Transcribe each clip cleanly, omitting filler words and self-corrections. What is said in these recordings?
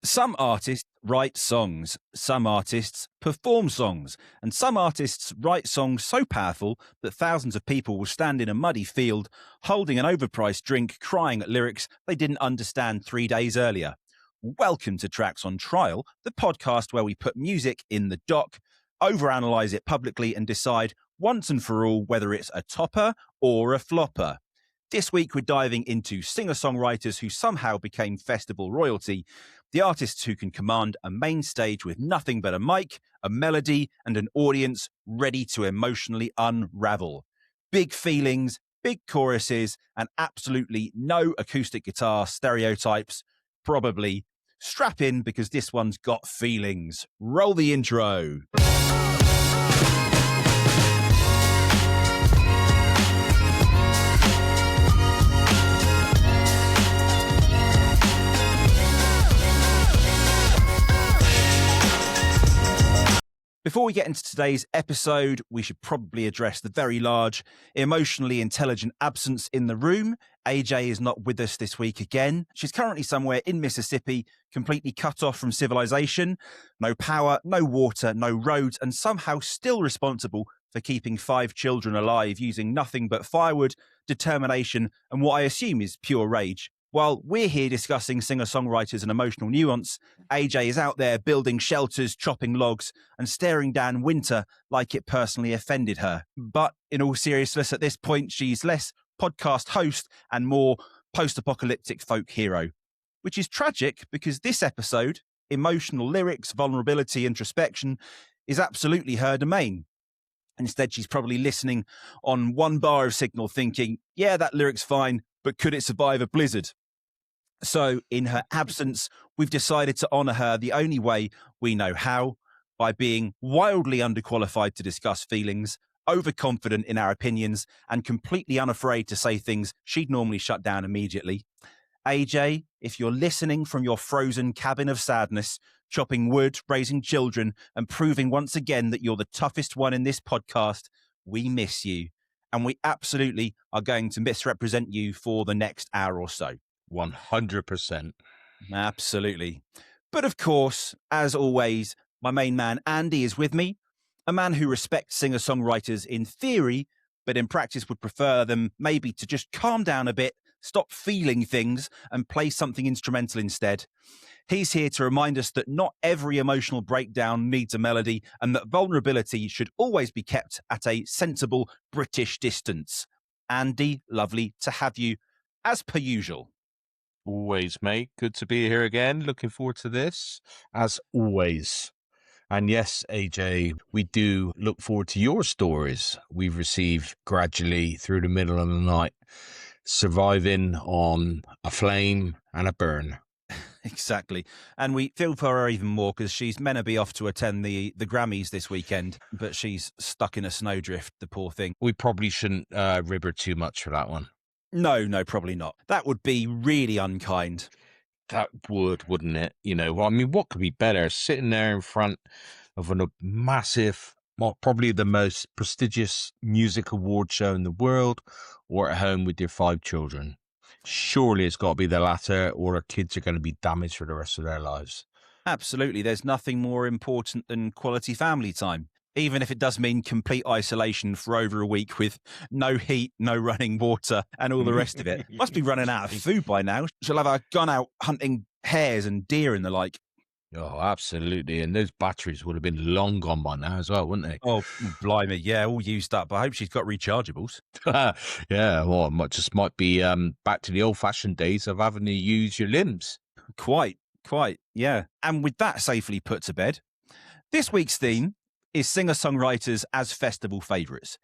Some artists write songs, some artists perform songs, and some artists write songs so powerful that thousands of people will stand in a muddy field holding an overpriced drink, crying at lyrics they didn't understand 3 days earlier. Welcome to Tracks on Trial, the podcast where we put music in the dock, overanalyze it publicly, and decide once and for all whether it's a topper or a flopper. This week, we're diving into singer-songwriters who somehow became festival royalty, the artists who can command a main stage with nothing but a mic, a melody, and an audience ready to emotionally unravel. Big feelings, big choruses, and absolutely no acoustic guitar stereotypes. Probably. Strap in because this one's got feelings. Roll the intro. Before we get into today's episode, we should probably address the very large, emotionally intelligent absence in the room. AJ is not with us this week again. She's currently somewhere in Mississippi, completely cut off from civilization. No power, no water, no roads, and somehow still responsible for keeping 5 children alive using nothing but firewood, determination, and what I assume is pure rage. While we're here discussing singer-songwriters and emotional nuance, AJ is out there building shelters, chopping logs, and staring down winter like it personally offended her. But in all seriousness, at this point, she's less podcast host and more post-apocalyptic folk hero, which is tragic because this episode, emotional lyrics, vulnerability, introspection, is absolutely her domain. Instead, she's probably listening on 1 bar of signal thinking, yeah, that lyric's fine, but could it survive a blizzard? So in her absence, we've decided to honour her the only way we know how, by being wildly underqualified to discuss feelings, overconfident in our opinions, and completely unafraid to say things she'd normally shut down immediately. AJ, if you're listening from your frozen cabin of sadness, chopping wood, raising children, and proving once again that you're the toughest one in this podcast, we miss you. And we absolutely are going to misrepresent you for the next hour or so. 100%. Absolutely. But of course, as always, my main man Andy is with me, a man who respects singer-songwriters in theory, but in practice would prefer them maybe to just calm down a bit, stop feeling things, and play something instrumental instead. He's here to remind us that not every emotional breakdown needs a melody and that vulnerability should always be kept at a sensible British distance. Andy, lovely to have you, as per usual. Always, mate. Good to be here again. Looking forward to this, as always. And yes, AJ, we do look forward to your stories we've received gradually through the middle of the night, surviving on a flame and a burn. Exactly. And we feel for her even more because she's meant to be off to attend the Grammys this weekend, but she's stuck in a snowdrift, the poor thing. We probably shouldn't rib her too much for that one. No, probably not. That would be really unkind. That would, wouldn't it? You know, well, I mean, what could be better? Sitting there in front of a massive, well, probably the most prestigious music award show in the world, or at home with your 5 children. Surely it's got to be the latter, or our kids are going to be damaged for the rest of their lives. Absolutely. There's nothing more important than quality family time, even if it does mean complete isolation for over a week with no heat, no running water, and all the rest of it. Must be running out of food by now. She'll have gone out hunting hares and deer and the like. Oh, absolutely. And those batteries would have been long gone by now as well, wouldn't they? Oh, blimey. Yeah, all used up. I hope she's got rechargeables. Yeah, well, it might be back to the old-fashioned days of having to use your limbs. Quite, yeah. And with that safely put to bed, this week's theme is singer-songwriters as festival favourites.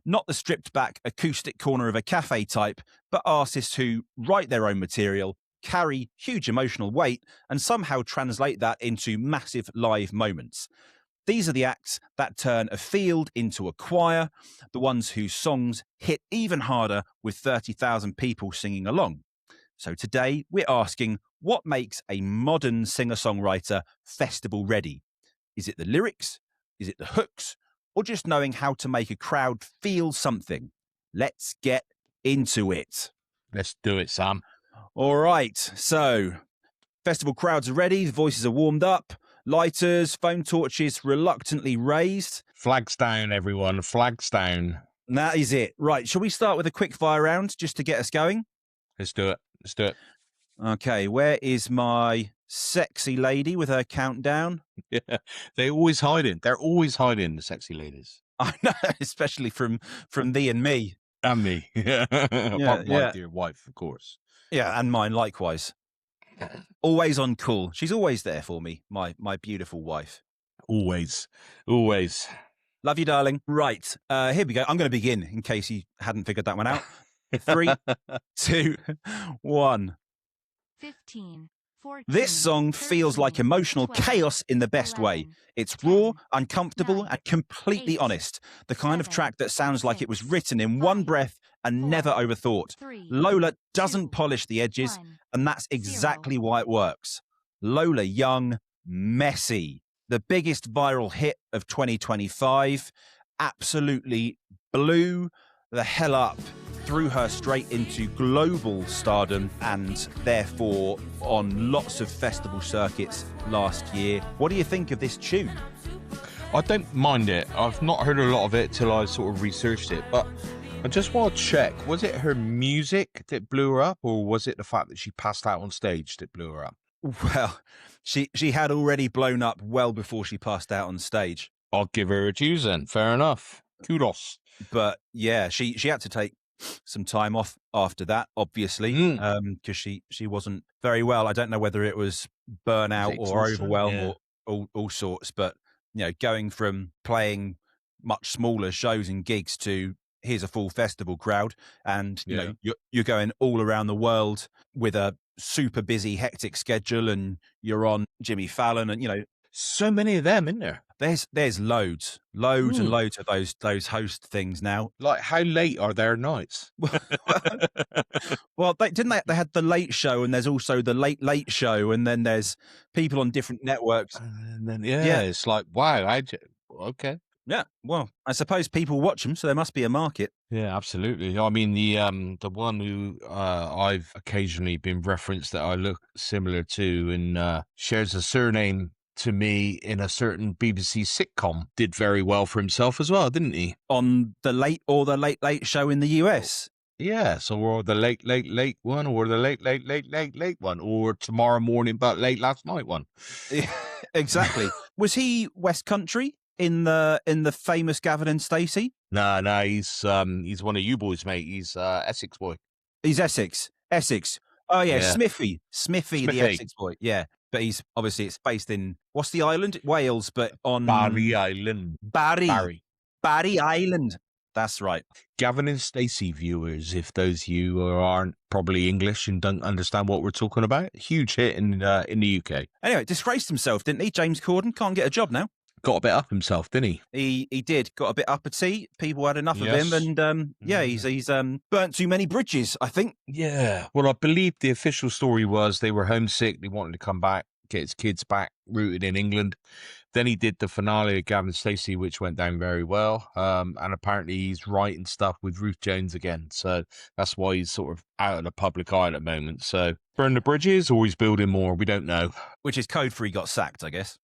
Not the stripped-back acoustic corner of a cafe type, but artists who write their own material, carry huge emotional weight, and somehow translate that into massive live moments. These are the acts that turn a field into a choir, the ones whose songs hit even harder with 30,000 people singing along. So today we're asking, what makes a modern singer-songwriter festival ready? Is it the lyrics? Is it the hooks? Or just knowing how to make a crowd feel something? Let's get into it. Let's do it, Sam. All right. So Festival crowds are ready, the voices are warmed up, lighters, foam torches reluctantly raised. Flags down, everyone. Flags down. And that is it. Right, shall we start with a quick fire round just to get us going? Let's do it. Okay, where is my sexy lady with her countdown? Yeah, they're always hiding. They're always hiding, the sexy ladies. I know, especially from thee and me. And me. Apart from my dear wife, of course. Yeah, and mine likewise. Always on call. She's always there for me, my beautiful wife. Always. Love you, darling. Right, here we go. I'm going to begin in case you hadn't figured that one out. 3, 2, 1. 15, 14, This song 13, feels like emotional 12, chaos in the best way. 11, It's 10, raw, uncomfortable, 9, and completely 8, honest. The kind of 7, track that sounds like it was 6, written in one 5, breath and 4, never overthought. 3, Lola doesn't 2, polish the edges, 1, and that's 0. exactly why it works. Lola Young, Messy. The biggest viral hit of 2025. Absolutely blew the hell up, threw her straight into global stardom and therefore on lots of festival circuits last year. What do you think of this tune? I don't mind it. I've not heard a lot of it till I sort of researched it, but I just want to check, was it her music that blew her up, or was it the fact that she passed out on stage that blew her up? Well, she had already blown up well before she passed out on stage. I'll give her a dues then. Fair enough. Kudos. But yeah, she had to take some time off after that, obviously, because she wasn't very well. I don't know whether it was burnout or overwhelm or all sorts, but you know, going from playing much smaller shows and gigs to here's a full festival crowd, and you know you're going all around the world with a super busy, hectic schedule, and you're on Jimmy Fallon, and you know, so many of them, isn't there? There's loads and loads of those host things now. Like, how late are their nights? Well, they had the Late Show, and there's also the Late Show, and then there's people on different networks. And then it's like, wow, okay. Yeah, well, I suppose people watch them, so there must be a market. Yeah, absolutely. I mean, the one who I've occasionally been referenced that I look similar to and shares a surname to me in a certain BBC sitcom did very well for himself as well, didn't he? On the Late Show in the US. Yes, or the late one, or the late one, or tomorrow morning but late last night one. Yeah, exactly. Was he West Country in the famous Gavin and Stacey? No, he's one of you boys, mate. He's Essex boy. He's Essex. Oh yeah. Smithy, the Essex boy. Yeah. But he's obviously, it's based in, what's the island? Wales, but on Barry Island. Barry Island. That's right. Gavin and Stacey viewers, if those of you who aren't probably English and don't understand what we're talking about, huge hit in the UK. Anyway, disgraced himself, didn't he? James Corden can't get a job now. Got a bit up himself, didn't he? He did. Got a bit uppity. People had enough of him, and he's burnt too many bridges, I think. Yeah. Well, I believe the official story was they were homesick. They wanted to come back, get his kids back, rooted in England. Then he did the finale of Gavin and Stacey, which went down very well. And apparently he's writing stuff with Ruth Jones again. So that's why he's sort of out of the public eye at the moment. So burn the bridges, or he's building more. We don't know. Which is code for he got sacked, I guess.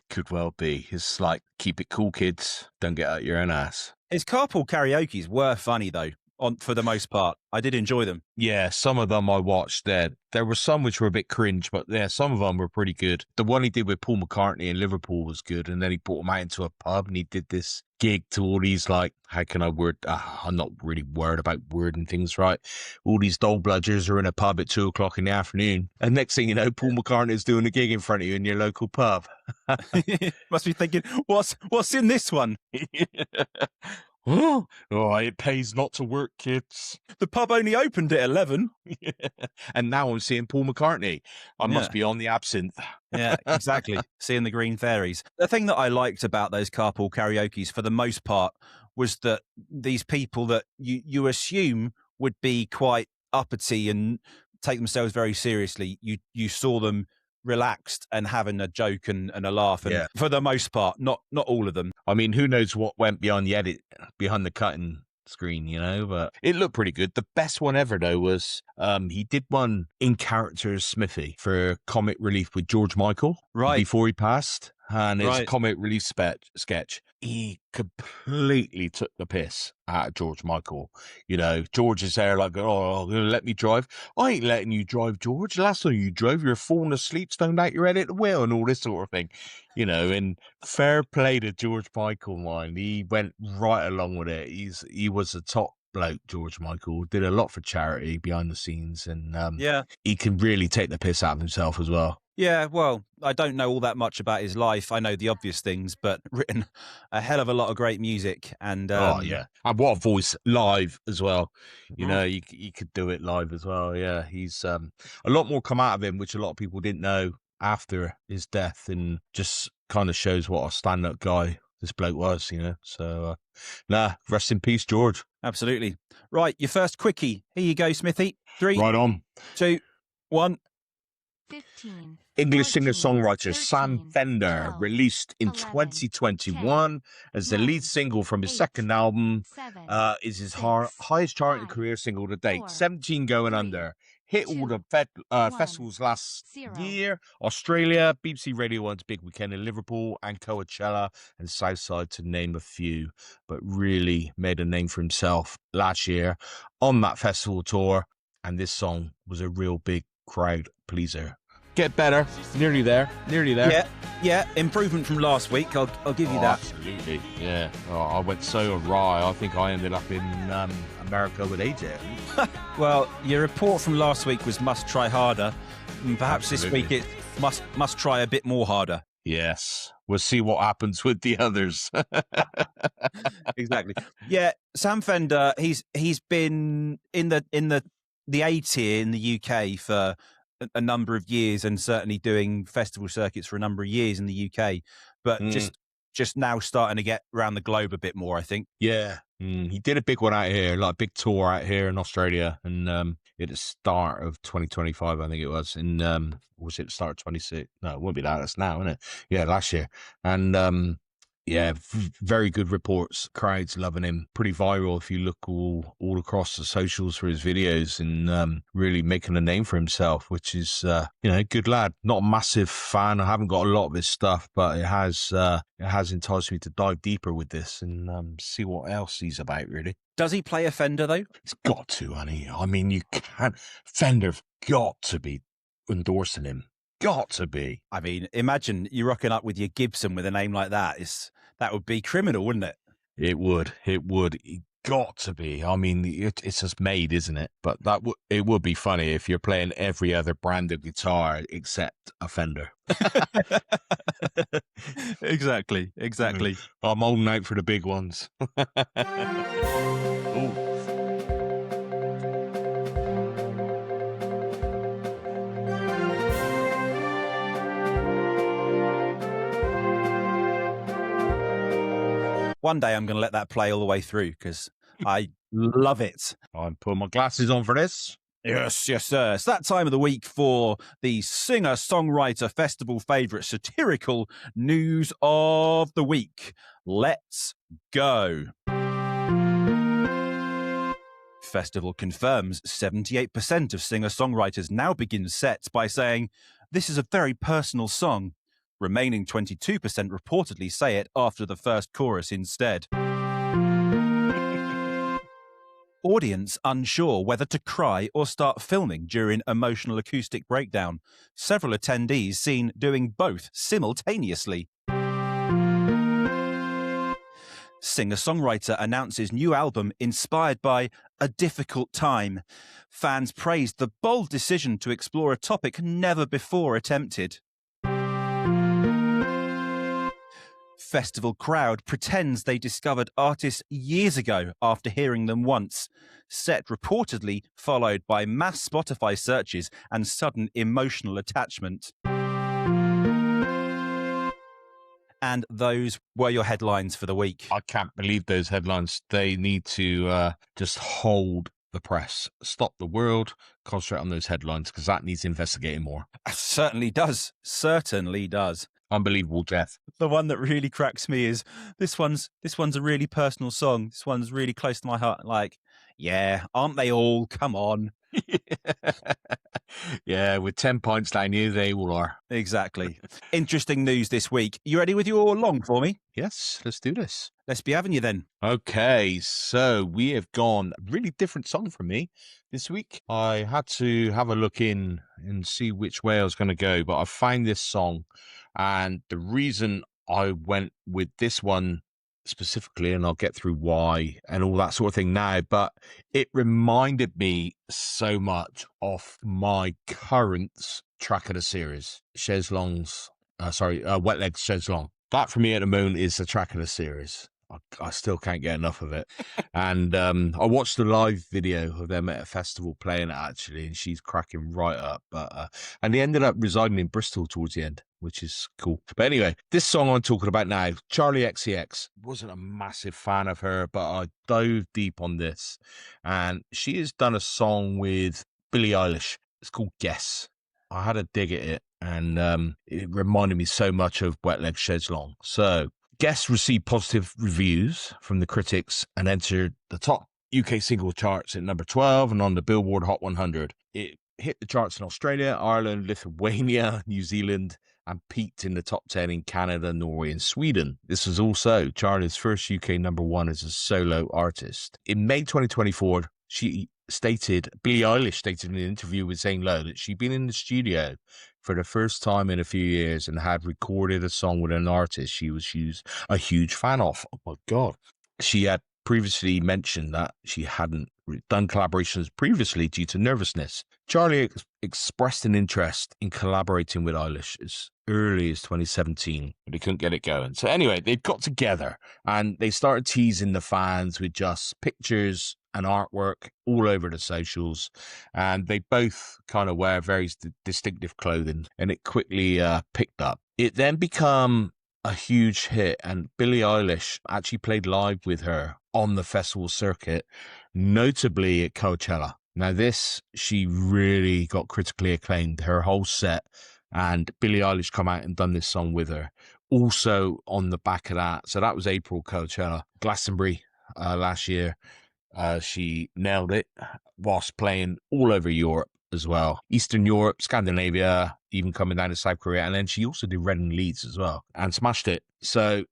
Could well be. It's like, keep it cool, kids. Don't get out your own ass. His carpool karaokes were funny, though, for the most part. I did enjoy them. Yeah, some of them I watched. There were some which were a bit cringe, but yeah, some of them were pretty good. The one he did with Paul McCartney in Liverpool was good, and then he brought him out into a pub, and he did this gig to all these, like, how can I word? I'm not really worried about wording things right. All these dog bludgers are in a pub at 2:00 in the afternoon, and next thing you know, Paul McCartney's doing a gig in front of you in your local pub. Must be thinking, what's in this one? Oh, it pays not to work, kids. The pub only opened at 11. Yeah. And now I'm seeing Paul McCartney. I must be on the absinthe. Yeah, exactly. Seeing the green fairies. The thing that I liked about those carpool karaokes, for the most part, was that these people that you assume would be quite uppity and take themselves very seriously, you saw them relaxed and having a joke and a laugh, and for the most part, not all of them. I mean, who knows what went behind the cutting screen, you know, but it looked pretty good. The best one ever, though, was he did one in character as Smithy for comic relief with George Michael before he passed. And it's a comic relief sketch. He completely took the piss out of George Michael. You know, George is there like, oh, let me drive. I ain't letting you drive, George. Last time you drove, you were falling asleep, stoned out your head at the wheel and all this sort of thing. You know, and fair play to George Michael, man. He went right along with it. He was a top bloke, George Michael. Did a lot for charity behind the scenes. And he can really take the piss out of himself as well. Yeah, well, I don't know all that much about his life. I know the obvious things, but written a hell of a lot of great music. And and what a voice live as well. You know, you could do it live as well. Yeah, he's a lot more come out of him, which a lot of people didn't know after his death, and just kind of shows what a stand-up guy this bloke was. You know, so rest in peace, George. Absolutely. Right, your first quickie. Here you go, Smithy. 3, right on. 2, 1. 15. English 14, singer-songwriter 13, Sam Fender 12, released in 11, 2021 as the 9, lead single from his 8, second album. 7, Is his 6, highest charting 5, career single to date. 4, 17 going 3, under. Hit all 2, the 1, festivals last 0. year. Australia, BBC Radio 1's Big Weekend in Liverpool, and Coachella and Southside, to name a few. But really made a name for himself last year on that festival tour. And this song was a real big crowd pleaser. Get better. Nearly there. Yeah. Improvement from last week. I'll give you that. Absolutely. Yeah. Oh, I went so awry. I think I ended up in America with AJ. Well, your report from last week was must try harder. And perhaps Absolutely. this week it must try a bit more harder. Yes. We'll see what happens with the others. Exactly. Yeah, Sam Fender, he's been in the A tier in the UK for a number of years, and certainly doing festival circuits for a number of years in the UK, but just now starting to get around the globe a bit more, I think. Yeah. He did a big one out here, like a big tour out here in Australia, and at the start of 2025, I think it was. And was it the start of 26? No, it won't be that. That's now, isn't it? Yeah, last year. And very good reports. Crowds loving him. Pretty viral if you look all across the socials for his videos, and really making a name for himself, which is good lad. Not a massive fan. I haven't got a lot of his stuff, but it has enticed me to dive deeper with this and see what else he's about, really. Does he play a Fender though? It's got to, honey. I mean, you can't. Fender've got to be endorsing him. Got to be. I mean, imagine you rocking up with your Gibson with a name like that. That would be criminal, wouldn't it? It would. It got to be. I mean, it's just made, isn't it? But it would be funny if you're playing every other brand of guitar except a Fender. Exactly. I'm holding out for the big ones. Ooh. One day I'm going to let that play all the way through because I love it. I'm putting my glasses on for this. Yes, sir. It's that time of the week for the Singer-Songwriter Festival favourite satirical news of the week. Let's go. Festival confirms 78% of singer-songwriters now begin sets by saying, "This is a very personal song." Remaining 22% reportedly say it after the first chorus instead. Audience unsure whether to cry or start filming during emotional acoustic breakdown. Several attendees seen doing both simultaneously. Singer-Songwriter announces new album inspired by a difficult time. Fans praised the bold decision to explore a topic never before attempted. Festival crowd pretends they discovered artists years ago after hearing them once. Set reportedly followed by mass Spotify searches and sudden emotional attachment. And those were your headlines for the week. I can't believe those headlines. They need to just hold the press, stop the world, concentrate on those headlines, because that needs investigating more. Certainly does. Unbelievable death. The one that really cracks me is this one's a really personal song. This one's really close to my heart. Like, yeah, aren't they all? Come on. Yeah, with 10 points down you, they all are. Exactly. Interesting news this week. You ready with your long for me? Yes, let's do this. Let's be having you then. Okay, so we have gone a really different song from me this week. I had to have a look in and see which way I was going to go, but I found this song, and the reason I went with this one specifically, and I'll get through why and all that sort of thing now, but it reminded me so much of my current track of the series, Wet Legs Chaise Long. That for me at the moment is the track of the series. I still can't get enough of it. And I watched the live video of them at a festival playing it, actually, and she's cracking right up. But and they ended up residing in Bristol towards the end, which is cool. But anyway, this song I'm talking about now, Charlie XCX, wasn't a massive fan of her, but I dove deep on this. And she has done a song with Billie Eilish. It's called Guess. I had a dig at it, and it reminded me so much of Wet Legs Chaise Long. So Guess received positive reviews from the critics and entered the top UK single charts at number 12 and on the Billboard Hot 100. It hit the charts in Australia, Ireland, Lithuania, New Zealand, and peaked in the top 10 in Canada, Norway, and Sweden. This was also Charlie's first UK number one as a solo artist. In May 2024, Billie Eilish stated in an interview with Zane Lowe that she'd been in the studio for the first time in a few years and had recorded a song with an artist she was a huge fan of. Oh my God. She had previously mentioned that she hadn't done collaborations previously due to nervousness. Charlie expressed an interest in collaborating with Eilish as early as 2017, but he couldn't get it going. So anyway, they got together and they started teasing the fans with just pictures and artwork all over the socials, and they both kind of wear very distinctive clothing, and it quickly picked up. It then became a huge hit, and Billie Eilish actually played live with her on the festival circuit, notably at Coachella. Now this, she really got critically acclaimed, her whole set, and Billie Eilish come out and done this song with her. Also on the back of that, so that was April Coachella, Glastonbury last year. She nailed it whilst playing all over Europe as well. Eastern Europe, Scandinavia, even coming down to South Korea. And then she also did Red and Leeds as well and smashed it. So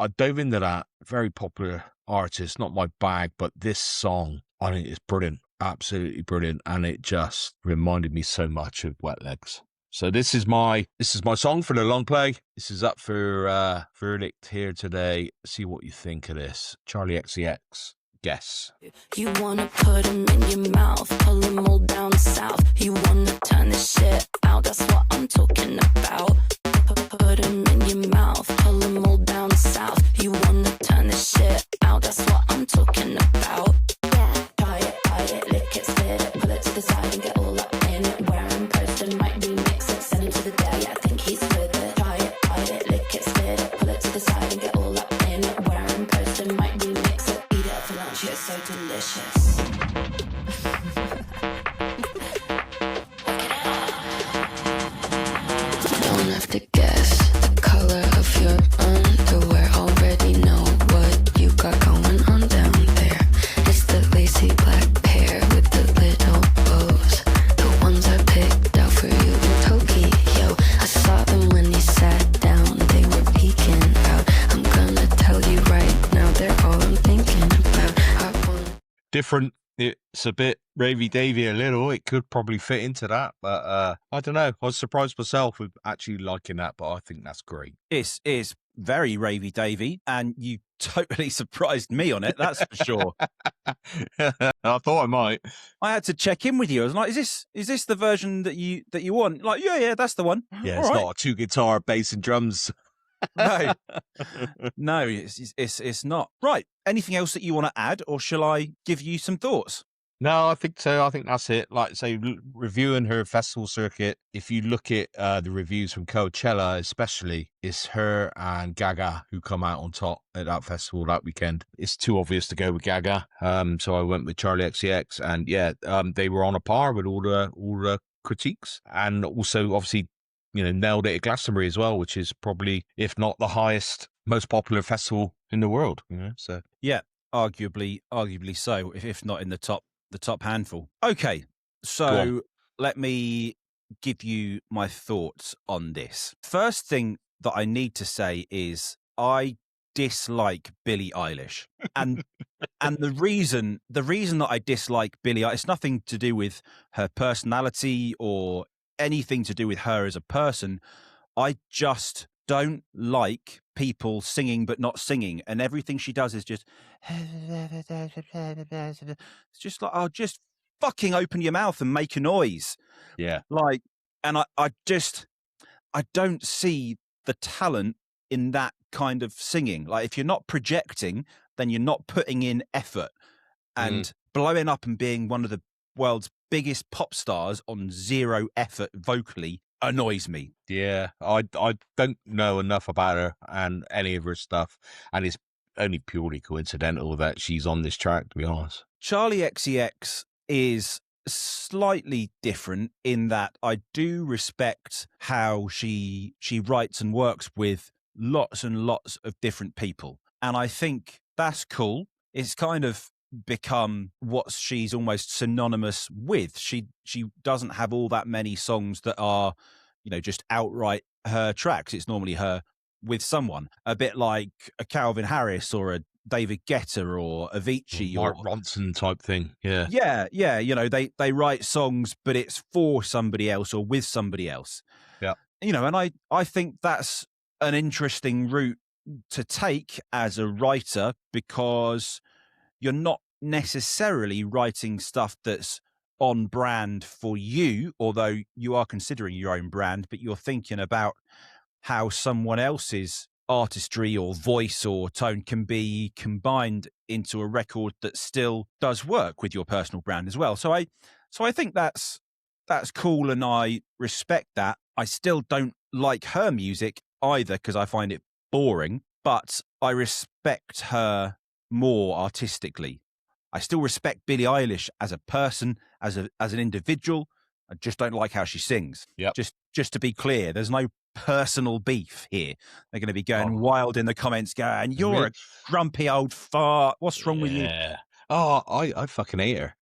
I dove into that. Very popular artist, not my bag, but this song, I think, is brilliant. Absolutely brilliant. And it just reminded me so much of Wet Legs. So this is my song for the long play. This is up for verdict here today. See what you think of this. Charlie XCX. Guess. You wanna put them in your mouth, pull them all down south. You wanna turn this shit out, that's what I'm talking about. Put them in your mouth, pull them all down south. You wanna turn this shit out, that's what I'm talking about. Yeah, try it, lick it, spit it, pull it to the side and get all up in it. Wear and post and might remix it, send him to the day, I think he's with it. Try it, lick it, spit it, pull it to the side and get all up in it. Wear and post and might remix it. For lunch, it's so delicious. Don't have to guess the color of your underwear. Already know what you got going on down there. It's the lacy black pair with the little bows. The ones I picked out for you in Tokyo. I saw them when you sat down. They were peeking out. I'm gonna tell you right now, they're all I'm thinking about. Different. It's a bit ravey-davey a little. It could probably fit into that, but I don't know. I was surprised myself with actually liking that, but I think that's great. It is very ravey-davey, and you totally surprised me on it, that's for sure. I thought I might. I had to check in with you. I was like, is this the version that you want? Like, yeah, that's the one. Yeah, it's not a two guitar, bass and drums. No, it's not. Right. Anything else that you want to add, or shall I give you some thoughts? No, I think so. I think that's it. Like, say, reviewing her festival circuit, if you look at the reviews from Coachella, especially, it's her and Gaga who come out on top at that festival that weekend. It's too obvious to go with Gaga. So I went with Charlie XCX, and yeah, they were on a par with all the critiques, and also obviously nailed it at Glastonbury as well, which is probably, if not the highest, most popular festival in the world. So yeah, arguably so, if not in the top handful. Okay, so let me give you my thoughts on this. First thing that I need to say is I dislike Billie Eilish, and the reason that I dislike Billie, it's nothing to do with her personality or anything to do with her as a person. I just don't like people singing but not singing, and everything she does is just it's just like, oh, just fucking open your mouth and make a noise. yeah, Like, and I don't see the talent in that kind of singing. Like, if you're not projecting, then you're not putting in effort. And blowing up and being one of the world's biggest pop stars on zero effort vocally annoys me. Yeah, I don't know enough about her and any of her stuff, and it's only purely coincidental that she's on this track, to be honest. Charlie XCX is slightly different in that I do respect how she writes and works with lots and lots of different people, and I think that's cool. It's kind of become what she's almost synonymous with. She doesn't have all that many songs that are, just outright her tracks. It's normally her with someone, a bit like a Calvin Harris or a David Guetta or Avicii Mark or Ronson type thing. Yeah. Yeah. They write songs, but it's for somebody else or with somebody else. Yeah. And I think that's an interesting route to take as a writer, because you're not necessarily writing stuff that's on brand for you, although you are considering your own brand, but you're thinking about how someone else's artistry or voice or tone can be combined into a record that still does work with your personal brand as well. So I think that's cool, and I respect that. I still don't like her music either because I find it boring, but I respect her more artistically. I still respect Billie Eilish as a person, as an individual. I just don't like how she sings. Yep. Just to be clear, there's no personal beef here. They're going to be going wild in the comments, going, "You're a grumpy old fart. What's wrong with you?" Oh, I fucking hate her.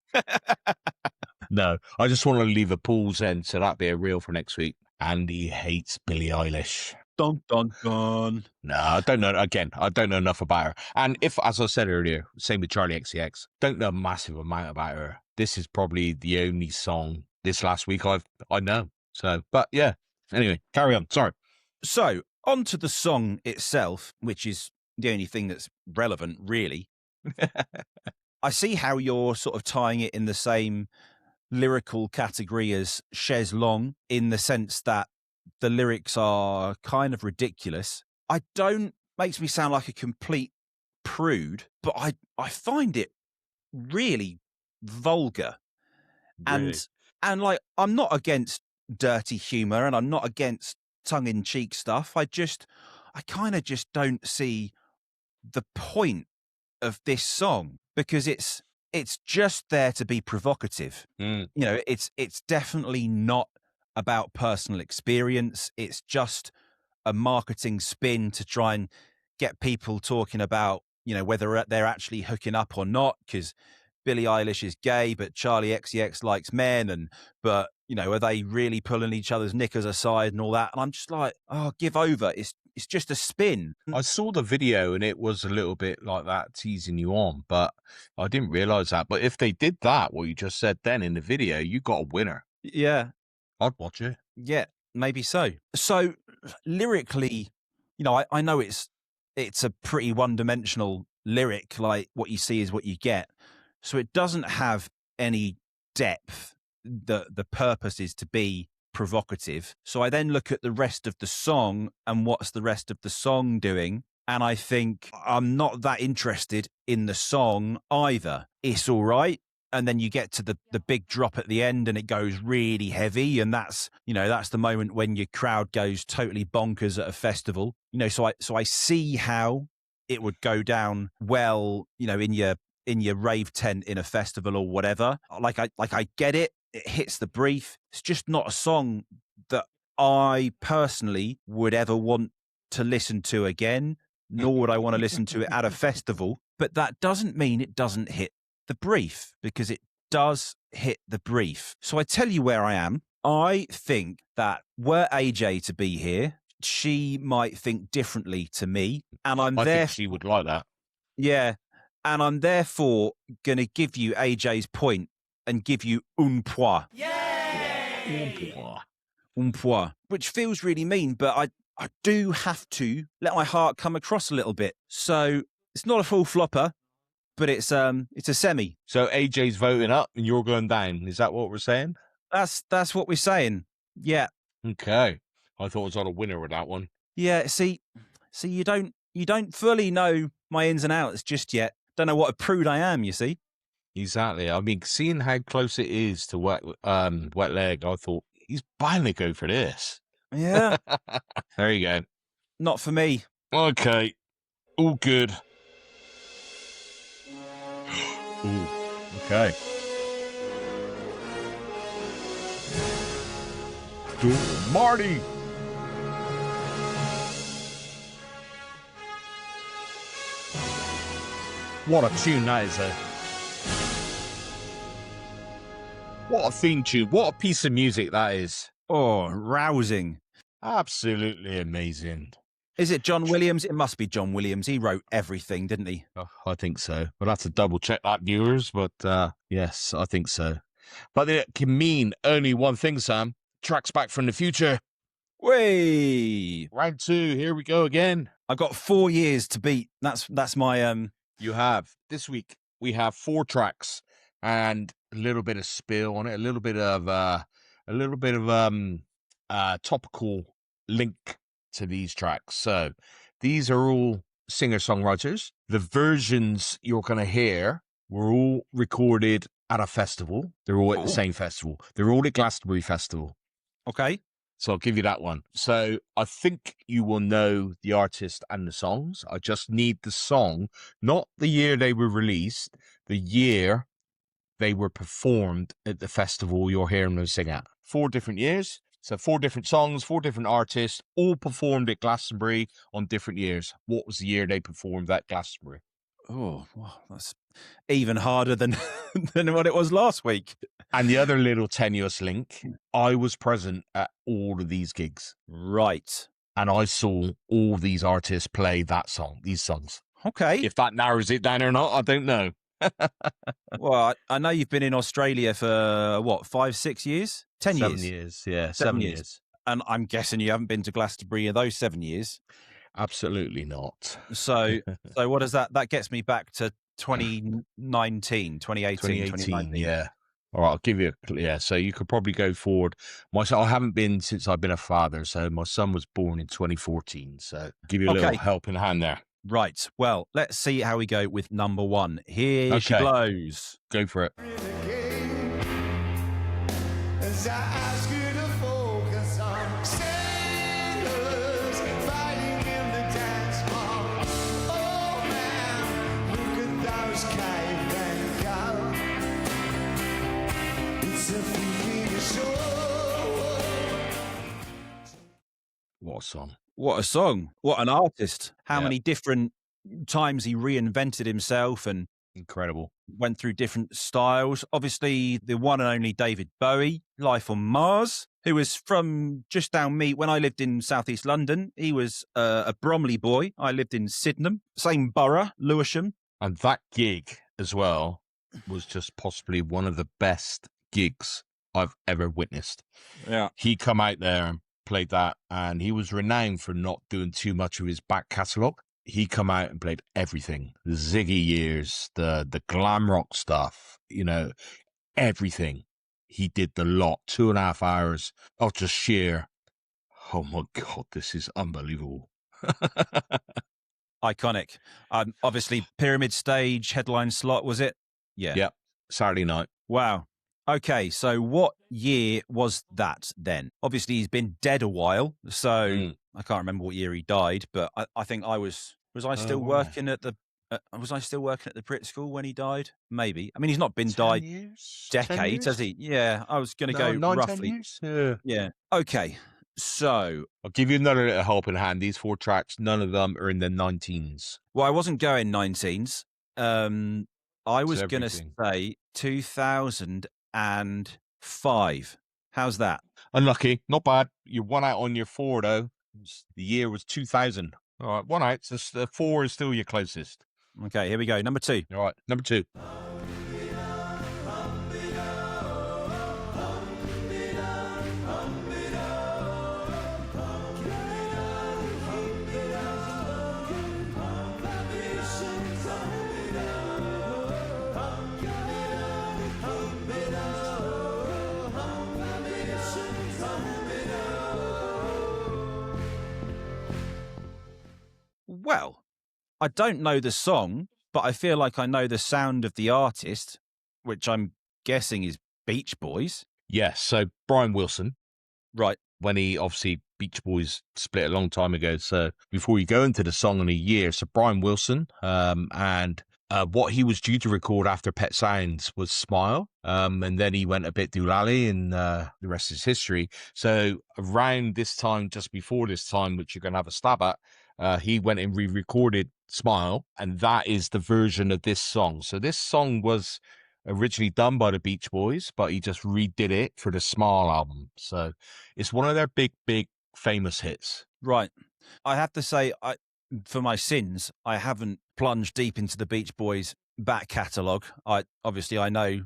No, I just want to leave a pause in, so that'd be a reel for next week. Andy hates Billie Eilish. Dun, dun, dun. No, I don't know. Again, I don't know enough about her. And if, as I said earlier, same with Charlie XCX, don't know a massive amount about her. This is probably the only song this last week I know. So, but yeah. Anyway, carry on. Sorry. So, on to the song itself, which is the only thing that's relevant, really. I see how you're sort of tying it in the same lyrical category as Chaise Longue, in the sense that the lyrics are kind of ridiculous. Makes me sound like a complete prude, but I find it really vulgar. Really? And like, I'm not against dirty humor and I'm not against tongue-in-cheek stuff. I kind of just don't see the point of this song, because it's just there to be provocative. It's definitely not about personal experience. It's just a marketing spin to try and get people talking about, whether they're actually hooking up or not, because Billie Eilish is gay, but Charlie XCX likes men, but are they really pulling each other's knickers aside and all that? And I'm just like, oh, give over. It's just a spin. I saw the video and it was a little bit like that, teasing you on, but I didn't realize that. But if they did that, what you just said then in the video, you got a winner. Yeah. I'd watch it. Yeah, maybe so. So lyrically, I know it's a pretty one-dimensional lyric, like what you see is what you get. So it doesn't have any depth. The purpose is to be provocative. So I then look at the rest of the song and what's the rest of the song doing, and I think I'm not that interested in the song either. It's all right. And then you get to the big drop at the end and it goes really heavy. And that's the moment when your crowd goes totally bonkers at a festival. So I see how it would go down well, in your rave tent in a festival or whatever. Like I get it. It hits the brief. It's just not a song that I personally would ever want to listen to again, nor would I want to listen to it at a festival. But that doesn't mean it doesn't hit the brief, because it does hit the brief. So I tell you where I am. I think that were AJ to be here, she might think differently to me. And I think she would like that. Yeah. And I'm therefore going to give you AJ's point and give you un point. Un point. Which feels really mean, but I do have to let my heart come across a little bit. So it's not a full flopper, but it's a semi. So AJ's voting up and you're going down. Is that what we're saying? That's what we're saying. Yeah. Okay. I thought I was on a winner with that one. Yeah. See, you don't fully know my ins and outs just yet. Don't know what a prude I am, you see. Exactly. I mean, seeing how close it is to Wet Leg, I thought he's bound to go for this. Yeah. There you go. Not for me. Okay. All good. Ooh. Okay. Marty. What a tune that is, What a theme tune. What a piece of music that is. Oh, rousing. Absolutely amazing. Is it John Williams? It must be John Williams. He wrote everything, didn't he? Oh, I think so. We'll have to double check that, viewers, but yes, I think so. But it can mean only one thing, Sam. Tracks Back from the Future. Way. Round 2, here we go again. I've got 4 years to beat. That's my You have. This week we have 4 tracks and a little bit of spill on it, a little bit of topical link to these tracks. So these are all singer-songwriters. The versions you're going to hear were all recorded at a festival. They're all at the same festival. They're all at Glastonbury Festival. Okay. So I'll give you that one. So I think you will know the artist and the songs. I just need the song, not the year they were released, the year they were performed at the festival you're hearing them sing at. 4 different years. So 4 different songs, 4 different artists, all performed at Glastonbury on different years. What was the year they performed at Glastonbury? Oh, well, that's even harder than than what it was last week. And the other little tenuous link, I was present at all of these gigs. Right. And I saw all these artists play these songs. Okay. If that narrows it down or not, I don't know. Well, I know you've been in Australia for, 5, 6 years? 10 years? 7 years, yeah. 7 years. And I'm guessing you haven't been to Glastonbury in those 7 years. Absolutely not. So what does that gets me back to 2019, 2018, yeah. All right, I'll give you so you could probably go forward. I haven't been since I've been a father, so my son was born in 2014, so I'll give you a little helping hand there. Right, well, let's see how we go with number 1. Here she blows. Go for it. What a song. What a song. What an artist. How many different times he reinvented himself and incredible. Went through different styles. Obviously, the one and only David Bowie, Life on Mars, who was from just down me. When I lived in southeast London, he was a Bromley boy. I lived in Sydenham, same borough, Lewisham. And that gig as well was just possibly one of the best gigs I've ever witnessed. Yeah. He come out there and played that, and he was renowned for not doing too much of his back catalogue. He come out and played everything. The Ziggy years, the glam rock stuff, everything. He did the lot, 2.5 hours of just sheer, oh my God, this is unbelievable. Iconic. Obviously, Pyramid Stage, headline slot, was it? Yeah. Yep, Saturday night. Wow. Okay, so what year was that then? Obviously, he's been dead a while, so I can't remember what year he died, but I think I was I still working at the was I still working at the Brit School when he died? Maybe. I mean, he's not been died decades, has he? Yeah, I was going to go 9, roughly. 10 years? Yeah. Okay. So, I'll give you another little helping hand. These 4 tracks, none of them are in the 19s. well, I wasn't going 19s. I was going to everything. say 2005. How's that? Unlucky, not bad. You're 1 out on your 4 though. The year was 2000. All right, 1 out. So 4 is still your closest. Okay, here we go. Number 2. All right, number 2. Well, I don't know the song, but I feel like I know the sound of the artist, which I'm guessing is Beach Boys. Yes, so Brian Wilson, Right. when he obviously Beach Boys split a long time ago. So before you go into the song in a year, so Brian Wilson, and what he was due to record after Pet Sounds was Smile, and then he went a bit doolally, and the rest is history. So around this time, just before this time, which you're going to have a stab at, he went and re-recorded Smile, and that is the version of this song. So this song was originally done by the Beach Boys, but he just redid it for the Smile album. So it's one of their big famous hits. Right. I have to say, for my sins, I haven't plunged deep into the Beach Boys back catalogue. I know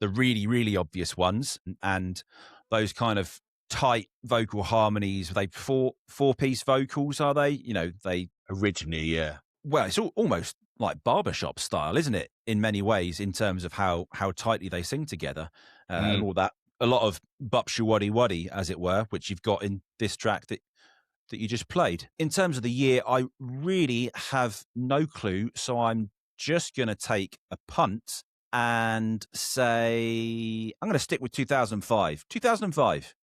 the really, really obvious ones, and those kind of tight vocal harmonies. Are they four-piece vocals, are they? You know, they Originally, yeah. Well, it's almost like barbershop style, isn't it? In many ways, in terms of how tightly they sing together, and all that. A lot of bupshu waddy waddy, as it were, which you've got in this track that you just played. In terms of the year, I really have no clue, so I'm just going to take a punt and say I'm going to stick with 2005. 2005.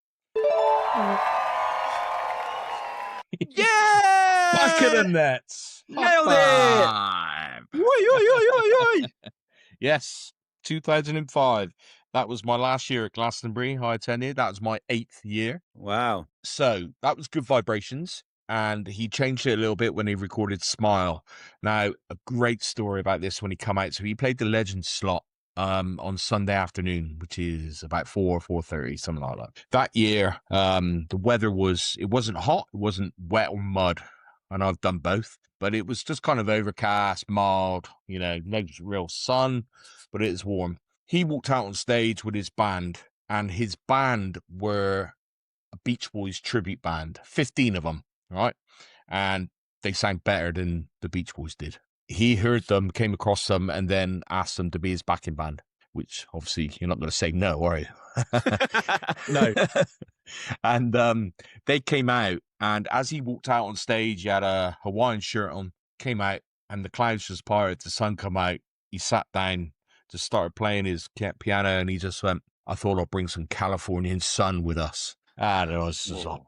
Yeah! Back of the nets. Nailed it. Oi, oi, oi, oi, oi. Yes, 2005. That was my last year at Glastonbury. I attended. That was my 8th year. Wow. So that was Good Vibrations. And he changed it a little bit when he recorded Smile. Now, a great story about this when he come out. So he played the Legends slot on Sunday afternoon, which is about 4:30, something like that. That year, the weather it wasn't hot, it wasn't wet or mud. And I've done both, but it was just kind of overcast, mild, no real sun, but it was warm. He walked out on stage with his band, and his band were a Beach Boys tribute band, 15 of them, right? And they sang better than the Beach Boys did. He heard them, came across them, and then asked them to be his backing band, which obviously you're not going to say no, are you? No. And they came out, and as he walked out on stage, he had a Hawaiian shirt on, came out, and the clouds just parted, the sun come out. He sat down, just started playing his piano, and he just went, I thought I'll bring some Californian sun with us. And it was just like,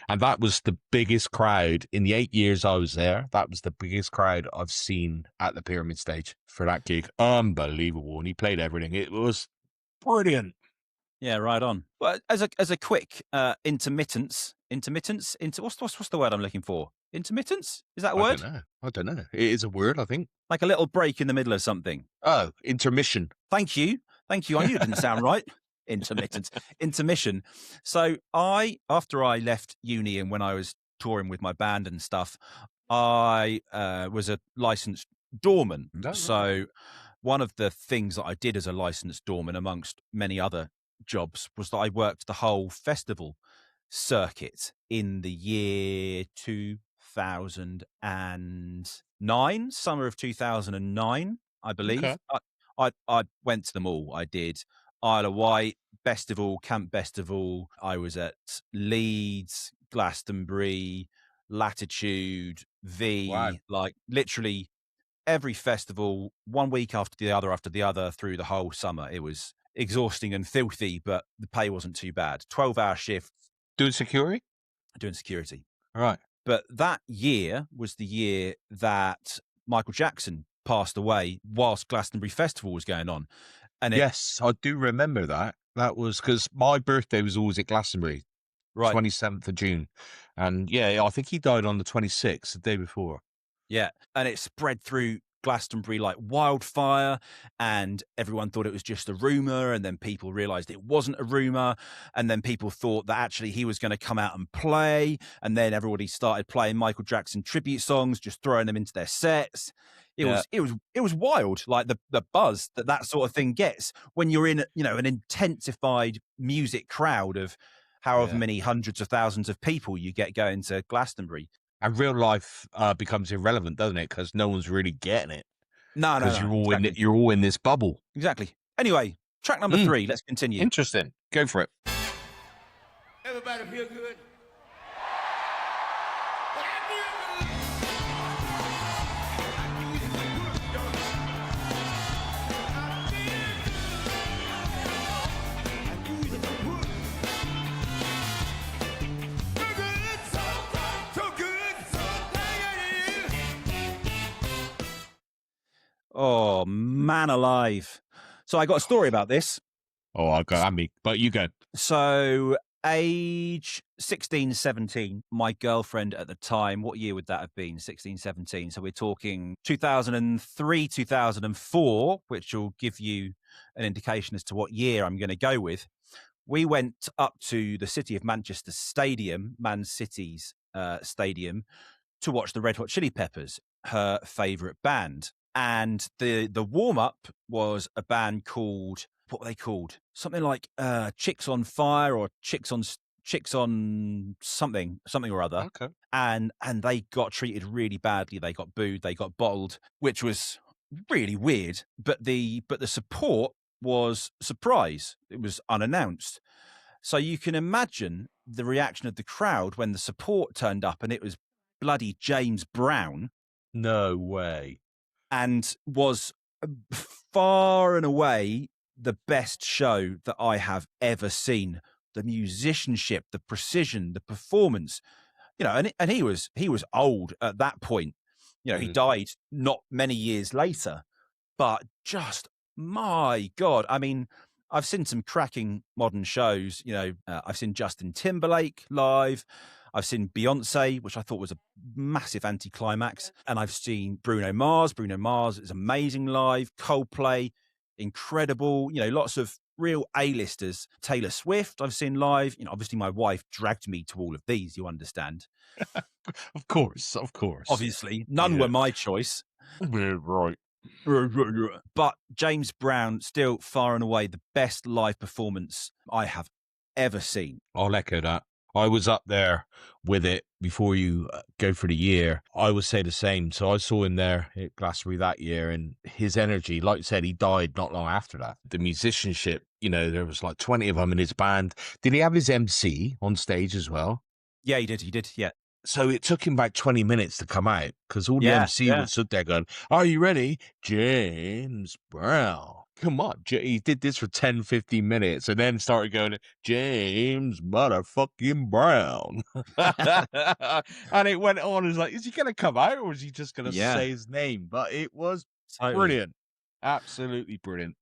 and that was the biggest crowd in the 8 years I was there. That was the biggest crowd I've seen at the Pyramid Stage for that gig. Unbelievable. And he played everything. It was brilliant. Yeah, right on. Well, as a quick intermittence, what's the word I'm looking for? Intermittence? Is that a word? I don't know. It is a word, I think. Like a little break in the middle of something. Oh, intermission. Thank you. I knew it didn't sound right. Intermission. So after I left uni and when I was touring with my band and stuff, I was a licensed doorman. So one of the things that I did as a licensed doorman, amongst many other jobs, was that I worked the whole festival circuit in the year 2009, summer of 2009, I believe. Okay. I went to them all. I did Isle of Wight, Festival, Camp Festival. I was at Leeds, Glastonbury, Latitude, Wow. like literally every festival, one week after the other through the whole summer. It was exhausting and filthy, but the pay wasn't too bad. 12-hour shifts. Doing security? Doing security. All right. But that year was the year that Michael Jackson passed away whilst Glastonbury Festival was going on. And yes, I do remember that. That was because my birthday was always at Glastonbury. Right. 27th of June. And yeah, I think he died on the 26th, the day before. Yeah. And it spread through Glastonbury like wildfire, and everyone thought it was just a rumor, and then people realized it wasn't a rumor, and then people thought that actually he was going to come out and play, and then everybody started playing Michael Jackson tribute songs, just throwing them into their sets. It was wild, like the buzz that sort of thing gets when you're in, you know, an intensified music crowd of however many hundreds of thousands of people you get going to Glastonbury. And real life becomes irrelevant, doesn't it? Because no one's really getting it. No, because you're all in this bubble. Exactly. Anyway, track number 3. Let's continue. Interesting. Go for it. Everybody feel good? Oh, man alive. So I got a story about this. Oh, I'll go. But you go. So age 16, 17, my girlfriend at the time, what year would that have been? 16, 17. So we're talking 2003, 2004, which will give you an indication as to what year I'm going to go with. We went up to the City of Manchester Stadium, Man City's stadium, to watch the Red Hot Chili Peppers, her favourite band. And the warm-up was a band called, what were they called? Something like Chicks on Fire or Chicks on something or other. Okay. And they got treated really badly. They got booed, they got bottled, which was really weird. But the support was surprise. It was unannounced. So you can imagine the reaction of the crowd when the support turned up and it was bloody James Brown. No way. And was far and away the best show that I have ever seen. The musicianship, the precision, the performance, you know, and he was old at that point. You know, he died not many years later, but just, my God. I mean, I've seen some cracking modern shows. You know, I've seen Justin Timberlake live. I've seen Beyonce, which I thought was a massive anticlimax. And I've seen Bruno Mars. Bruno Mars is amazing live. Coldplay, incredible. You know, lots of real A-listers. Taylor Swift, I've seen live. You know, obviously my wife dragged me to all of these, you understand. Of course. Obviously, none were my choice. Right. But James Brown, still far and away the best live performance I have ever seen. I'll echo that. I was up there with it before you go for the year. I would say the same. So I saw him there at Glastonbury that year, and his energy, like you said, he died not long after that. The musicianship, you know, there was like 20 of them in his band. Did he have his MC on stage as well? Yeah, he did, yeah. So it took him about 20 minutes to come out because all the MC would sit there going, "Are you ready? James Brown. Come on." He did this for 10, 15 minutes and then started going, "James motherfucking Brown." And it went on. It was like, is he going to come out or is he just going to say his name? But it was brilliant. Absolutely brilliant.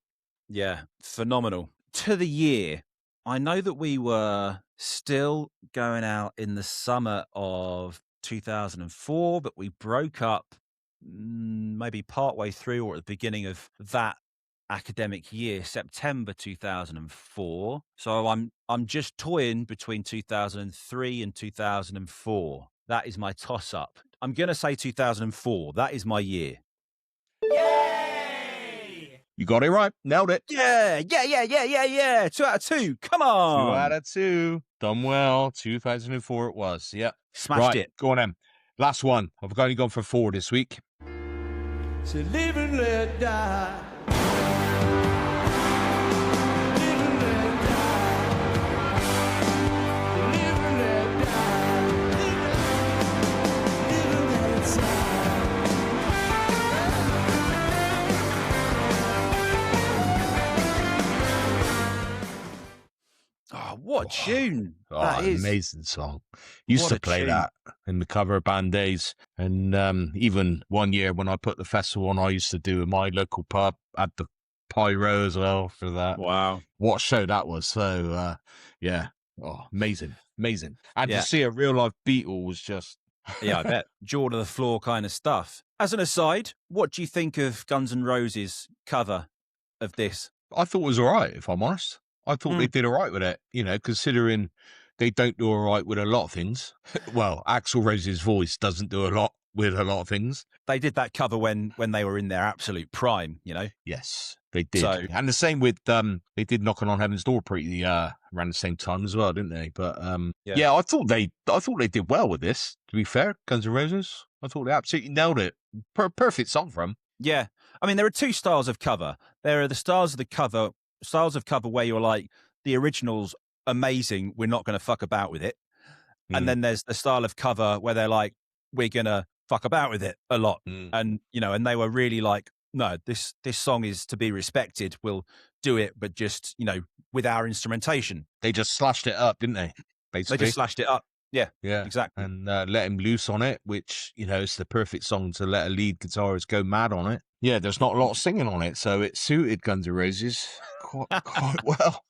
Yeah, phenomenal. To the year, I know that we were still going out in the summer of 2004, but we broke up maybe partway through or at the beginning of that academic year, September 2004. So I'm just toying between 2003 and 2004. That is my toss up. I'm going to say 2004. That is my year. You got it right. Nailed it. Yeah. 2 out of 2. Come on. 2 out of 2. Done well. 2004 it was. Yep. Smashed it. Go on then. Last one. I've only gone for 4 this week. So live and let die. Oh, what a tune. Oh, That is amazing song. Used What to a play tune. that in the cover band days. And even one year when I put the festival on, I used to do in my local pub, had the pyro as well for that. Wow. What a show that was. So, yeah, Oh, amazing. And Yeah. to see a real life Beatle was just... Yeah, I bet. Jaw to the floor kind of stuff. As an aside, what do you think of Guns N' Roses' cover of this? I thought it was all right, if I'm honest. I thought they did all right with it, considering they don't do all right with a lot of things. Well, Axl Rose's voice doesn't do a lot with a lot of things. They did that cover when they were in their absolute prime, Yes, they did. So- And the same with they did Knocking on Heaven's Door pretty around the same time as well, didn't they? But yeah, I thought they did well with this. To be fair, Guns N' Roses, I thought they absolutely nailed it. Perfect song for them. Yeah. I mean, there are two styles of cover. There are the styles of cover where you're like, the original's amazing, we're not going to fuck about with it. And then there's the style of cover where they're like, we're going to fuck about with it a lot. And, and they were really like, no, this song is to be respected. We'll do it, but just, with our instrumentation. They just slashed it up, didn't they? Basically. They just slashed it up. Yeah, exactly. And let him loose on it, which, it's the perfect song to let a lead guitarist go mad on it. Yeah, there's not a lot of singing on it, so it suited Guns N' Roses quite well.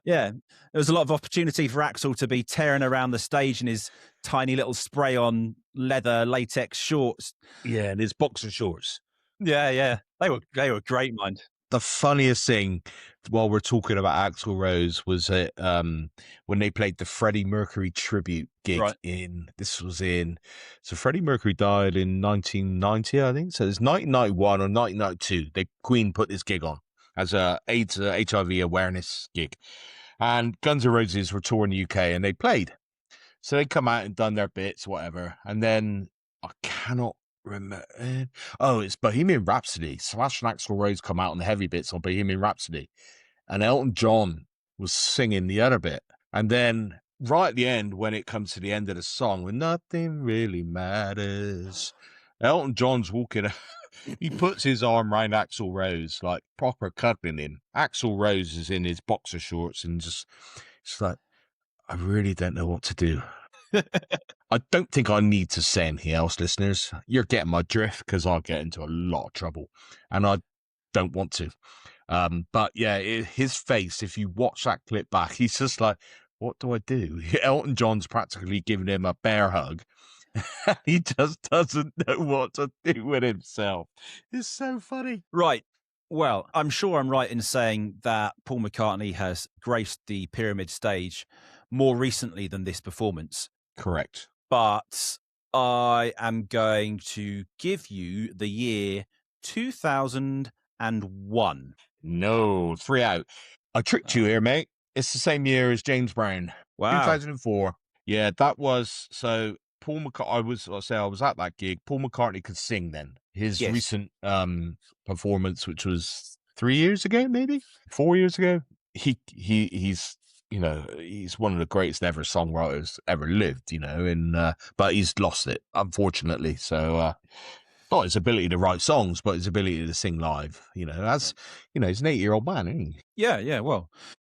Yeah, there was a lot of opportunity for Axl to be tearing around the stage in his tiny little spray-on leather latex shorts. Yeah, and his boxer shorts. Yeah, they were great, mind. The funniest thing while we're talking about Axl Rose was that when they played the Freddie Mercury tribute gig so Freddie Mercury died in 1990, I think. So it's 1991 or 1992. Queen put this gig on as a AIDS, HIV awareness gig. And Guns N' Roses were touring the UK and they played. So they come out and done their bits, whatever. And then I cannot remember. It's Bohemian Rhapsody. Slash and Axl Rose come out on the heavy bits on Bohemian Rhapsody, and Elton John was singing the other bit. And then right at the end, when it comes to the end of the song, when nothing really matters, Elton John's walking. He puts his arm around Axl Rose, like proper cuddling him. Axl Rose is in his boxer shorts and just, it's like, I really don't know what to do. I don't think I need to say anything else, listeners. You're getting my drift because I'll get into a lot of trouble and I don't want to. But yeah, his face, if you watch that clip back, he's just like, what do I do? Elton John's practically giving him a bear hug. He just doesn't know what to do with himself. It's so funny. Right. Well, I'm sure I'm right in saying that Paul McCartney has graced the Pyramid stage more recently than this performance. Correct. But I am going to give you the year 2001. No, 3 out. I tricked you here, mate. It's the same year as James Brown. Wow. 2004. Yeah, that was so. Paul McCartney. I was at that gig. Paul McCartney could sing then. His recent performance, which was 3 years ago, maybe 4 years ago. He's he's one of the greatest ever songwriters ever lived. But he's lost it, unfortunately. So not his ability to write songs, but his ability to sing live. He's an 8-year-old man, isn't he? Yeah. Well,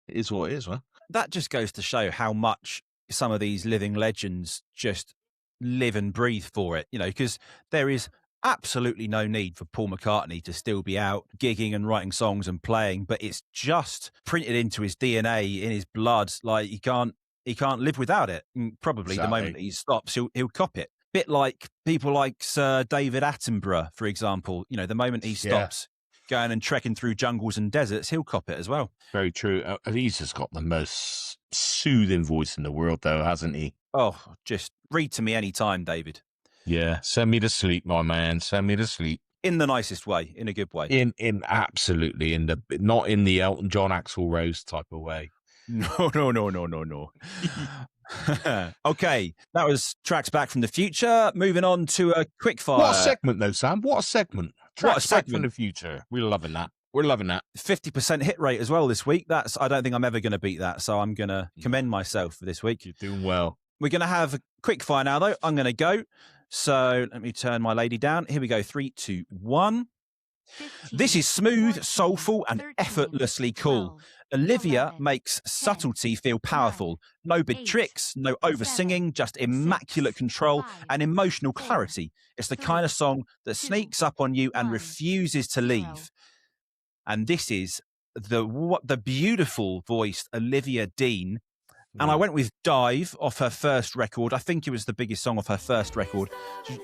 it is what it is, man. That just goes to show how much some of these living legends just live and breathe for it, because there is absolutely no need for Paul McCartney to still be out gigging and writing songs and playing, but it's just printed into his DNA, in his blood. Like he can't live without it. And probably the moment he stops, he'll cop it. Bit like people like Sir David Attenborough, for example. The moment he stops going and trekking through jungles and deserts, he'll cop it as well. Very true. He's just got the most soothing voice in the world, though, hasn't he? Oh, just read to me any time, David. Yeah, send me to sleep, my man. Send me to sleep. In the nicest way, in a good way. In absolutely not in the Elton John, Axl Rose type of way. No. Okay, that was Tracks Back from the Future. Moving on to a quick fire. What a segment, though, Sam. What a segment. Tracks Back from segment. the Future. We're loving that. 50% hit rate as well this week. I don't think I'm ever going to beat that, so I'm going to commend myself for this week. You're doing well. We're going to have a quick fire now, though. I'm going to go. So let me turn my lady down. Here we go. 3, 2, 1. 15, This is smooth, 14, soulful, and 13, effortlessly cool. 12, Olivia 11, makes 10, subtlety feel powerful. No big 8, tricks, no over singing, just immaculate control 5, and emotional 4, clarity. It's the 3, kind of song that 2, sneaks up on you and 1, refuses to 0. leave. And this is the beautiful voiced Olivia Dean. And I went with Dive off her first record. I think it was the biggest song off her first record.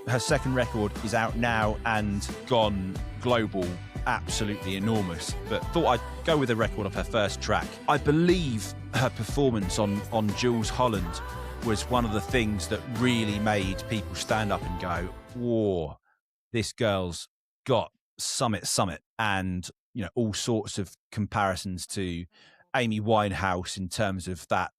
Her second record is out now and gone global, absolutely enormous. But thought I'd go with a record off her first track. I believe her performance on Jules Holland was one of the things that really made people stand up and go, whoa, this girl's got summit. And, all sorts of comparisons to Amy Winehouse in terms of that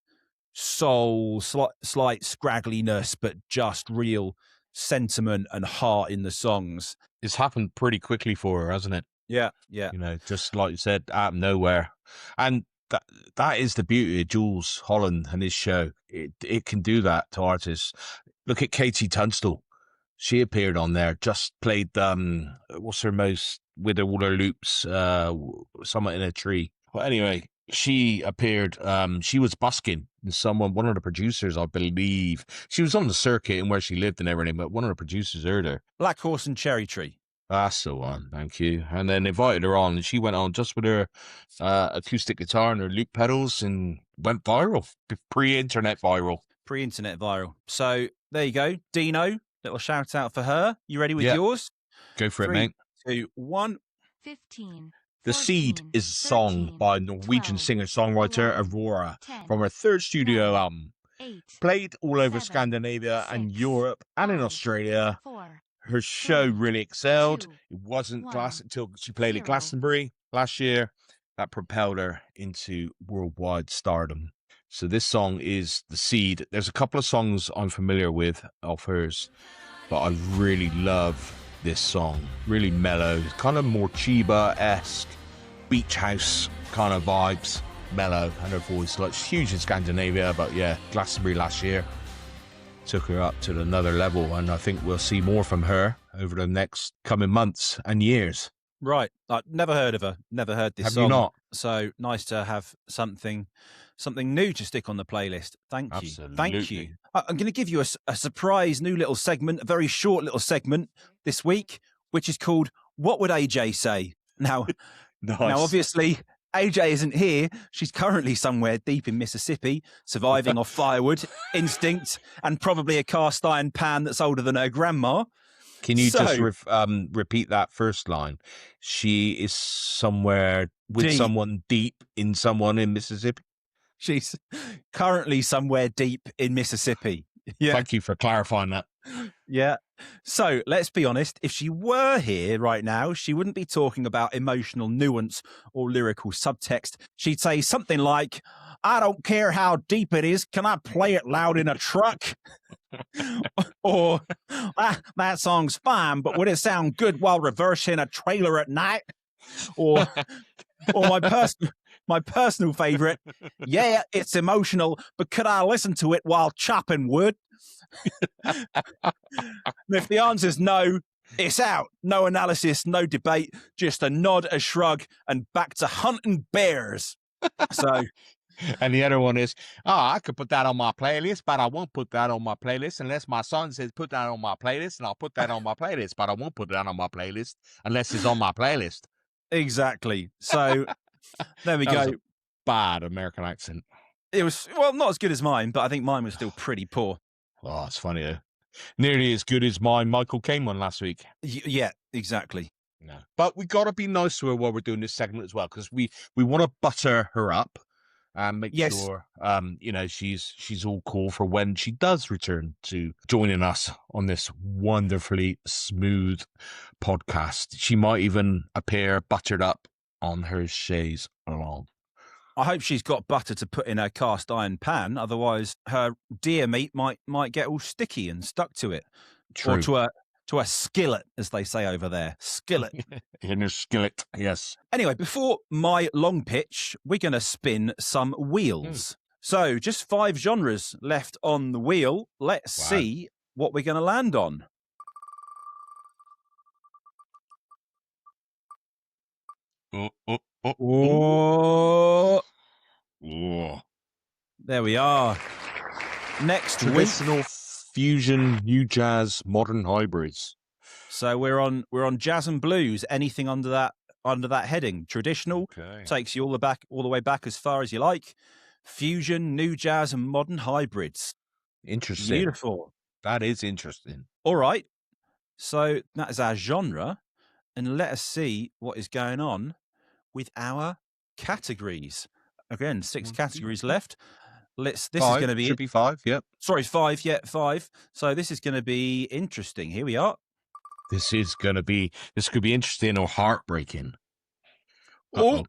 soul, slight scraggliness, but just real sentiment and heart in the songs. It's happened pretty quickly for her, hasn't it? Yeah. Just like you said, out of nowhere. And that is the beauty of Jules Holland and his show. It can do that to artists. Look at Katie Tunstall. She appeared on there, just played, what's her most, with all her loops, Somewhere in a Tree. Well, anyway, she appeared, she was busking. One of the producers, I believe, she was on the circuit and where she lived and everything, but one of the producers heard her. Black Horse and Cherry Tree. That's the one, thank you. And then invited her on, and she went on just with her acoustic guitar and her loop pedals and went viral, pre-internet viral. So there you go. Dino, little shout out for her. You ready with yours? Go for 3, it, mate. 2, 1. 15. The Seed is a song by Norwegian singer-songwriter Aurora from her third studio album. 8. Played all over 7, Scandinavia and 6, Europe and in 5, Australia. 4. Her show really excelled. 2, It wasn't 1, until she played at 0. Glastonbury last year. That propelled her into worldwide stardom. So this song is The Seed. There's a couple of songs I'm familiar with of hers, but I really love this song. Really mellow, kind of more Chiba-esque, beach house kind of vibes. Mellow, and her voice, like, she's huge in Scandinavia, but yeah, Glastonbury last year took her up to another level, and I think we'll see more from her over the next coming months and years. Right. I've never heard of her. Never heard this song. Have you not? So nice to have something new to stick on the playlist. Thank you. Absolutely. Thank you. I'm going to give you a surprise new little segment, a very short little segment this week, which is called What Would AJ Say? Now, Nice. Now obviously, AJ isn't here. She's currently somewhere deep in Mississippi, surviving off firewood, instinct, and probably a cast iron pan that's older than her grandma. Can you just repeat that first line? She is somewhere with someone deep in someone in Mississippi. She's currently somewhere deep in Mississippi. Yeah. Thank you for clarifying that. Yeah. So let's be honest. If she were here right now, she wouldn't be talking about emotional nuance or lyrical subtext. She'd say something like, I don't care how deep it is. Can I play it loud in a truck? Or that song's fine, but would it sound good while reversing a trailer at night? Or my personal favorite. Yeah, it's emotional, but could I listen to it while chopping wood? And if the answer's no, it's out. No analysis, no debate, just a nod, a shrug, and back to hunting bears. So, and the other one is, I could put that on my playlist, but I won't put that on my playlist unless my son says put that on my playlist, and I'll put that on my playlist, but I won't put that on my playlist unless it's on my playlist. Exactly. So there we That was go. a bad American accent. It was, well, not as good as mine, but I think mine was still pretty poor. Oh, it's funny though. Nearly as good as my Michael Caine one last week. Yeah, exactly. No. But we got to be nice to her while we're doing this segment as well, because we want to butter her up and make sure, she's all cool for when she does return to joining us on this wonderfully smooth podcast. She might even appear buttered up on her chaise along. I hope she's got butter to put in her cast iron pan. Otherwise, her deer meat might get all sticky and stuck to it. True. Or to a skillet, as they say over there. Skillet. In a skillet, yes. Anyway, before my long pitch, we're going to spin some wheels. So just 5 genres left on the wheel. Let's see what we're going to land on. Oh. There we are. Next week. Traditional, fusion, new jazz, modern hybrids. So we're on jazz and blues. Anything under that under that heading. Traditional Okay. takes you all the way back as far as you like. Fusion, new jazz, and modern hybrids. Interesting. Beautiful. That is interesting. All right. So that is our genre. And let us see what is going on with our categories. Again, 6 categories left. This is Five. going to be... Should be 5, yep. Sorry, 5. Yeah, 5. So this is going to be interesting. Here we are. This could be interesting or heartbreaking. Oh.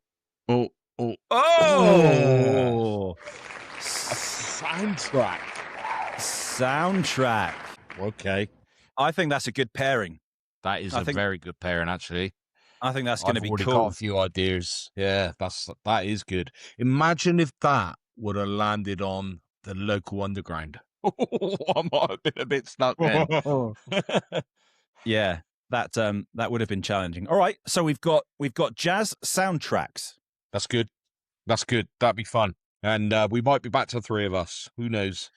Uh-oh. Oh. Oh! A soundtrack. Soundtrack. Okay. I think that's a good pairing. That is a very good pairing, actually. I think that's going to be I've already cool. got a few ideas. Yeah, that is good. Imagine if that would have landed on the local underground. I might have been a bit stuck then. Yeah, that would have been challenging. All right, so we've got jazz soundtracks. That's good. That'd be fun. And we might be back to 3 of us. Who knows?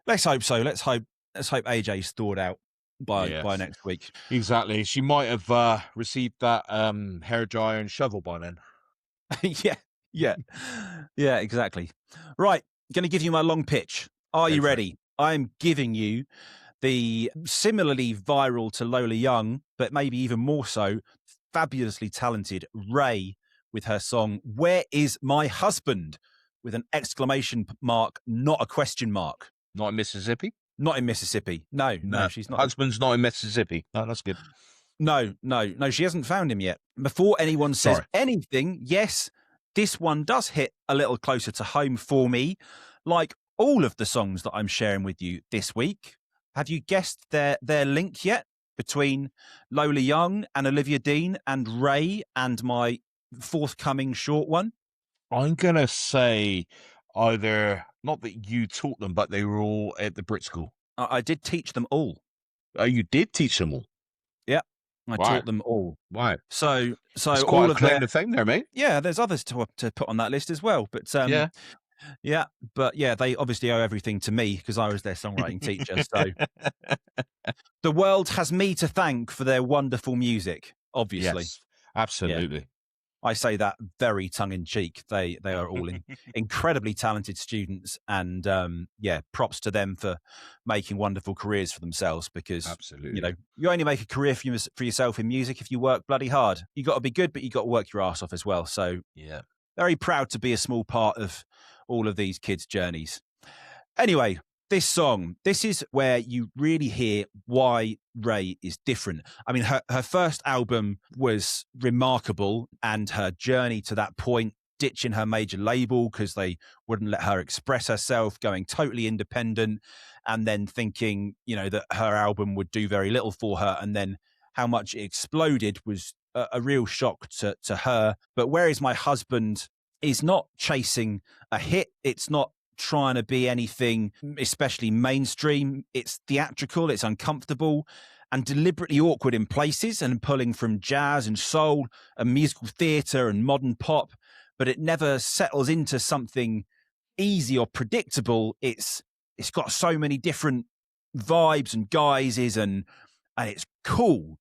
Let's hope so. Let's hope AJ's thawed out by next week. Exactly. She might have received that hairdryer and shovel by then. Yeah, exactly. Right, going to give you my long pitch. Are you ready? I'm giving you the similarly viral to Lola Young, but maybe even more so, fabulously talented RAYE with her song "Where Is My Husband?" with an exclamation mark, not a question mark. Not in Mississippi? Not in Mississippi. No, she's not. Husband's not in Mississippi. No, that's good. No, she hasn't found him yet. Before anyone says anything, yes, this one does hit a little closer to home for me, like all of the songs that I'm sharing with you this week. Have you guessed their link yet between Lola Young and Olivia Dean and RAYE and my forthcoming short one? I'm going to say either, not that you taught them, but they were all at the Brit School. I did teach them all. Oh, you did teach them all? Yeah, I taught them all. Wow. So it's all quite a of claim to fame there, mate. Yeah, there's others to put on that list as well. But they obviously owe everything to me because I was their songwriting teacher. So the world has me to thank for their wonderful music, obviously. Yes, absolutely. Yeah. I say that very tongue-in-cheek. They are all incredibly talented students, and props to them for making wonderful careers for themselves. Because absolutely, you only make a career for yourself in music if you work bloody hard. You got to be good, but you got to work your ass off as well. So yeah, very proud to be a small part of all of these kids' journeys. Anyway, this song, this is where you really hear why RAYE is different. I mean, her first album was remarkable, and her journey to that point, ditching her major label because they wouldn't let her express herself, going totally independent, and then thinking, that her album would do very little for her, and then how much it exploded was a real shock to her. But Where Is My Husband is not chasing a hit. It's not trying to be anything especially mainstream. It's theatrical, it's uncomfortable and deliberately awkward in places, and pulling from jazz and soul and musical theatre and modern pop, but it never settles into something easy or predictable. It's got so many different vibes and guises, and it's cool.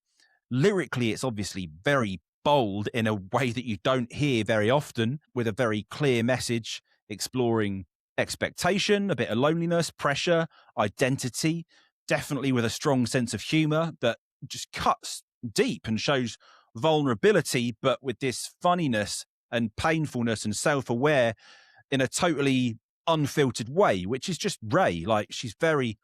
Lyrically, it's obviously very bold in a way that you don't hear very often, with a very clear message exploring expectation, a bit of loneliness, pressure, identity, definitely with a strong sense of humor that just cuts deep and shows vulnerability, but with this funniness and painfulness and self-aware in a totally unfiltered way, which is just RAYE. Like, she's very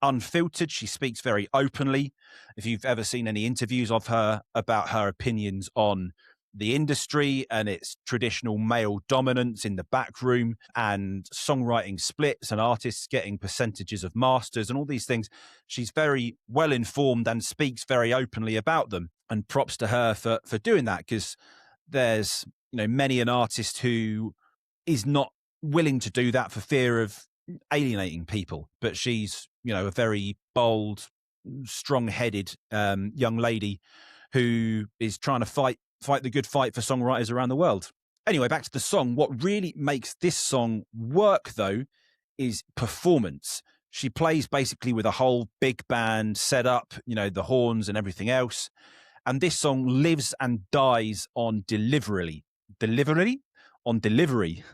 unfiltered. She speaks very openly. If you've ever seen any interviews of her about her opinions on the industry and its traditional male dominance in the back room and songwriting splits and artists getting percentages of masters and all these things, she's very well informed and speaks very openly about them. And props to her for doing that, because there's many an artist who is not willing to do that for fear of alienating people. But she's a very bold, strong-headed young lady who is trying to fight the good fight for songwriters around the world. Anyway, back to the song. What really makes this song work, though, is performance. She plays basically with a whole big band set up, the horns and everything else. And this song lives and dies on delivery. On delivery.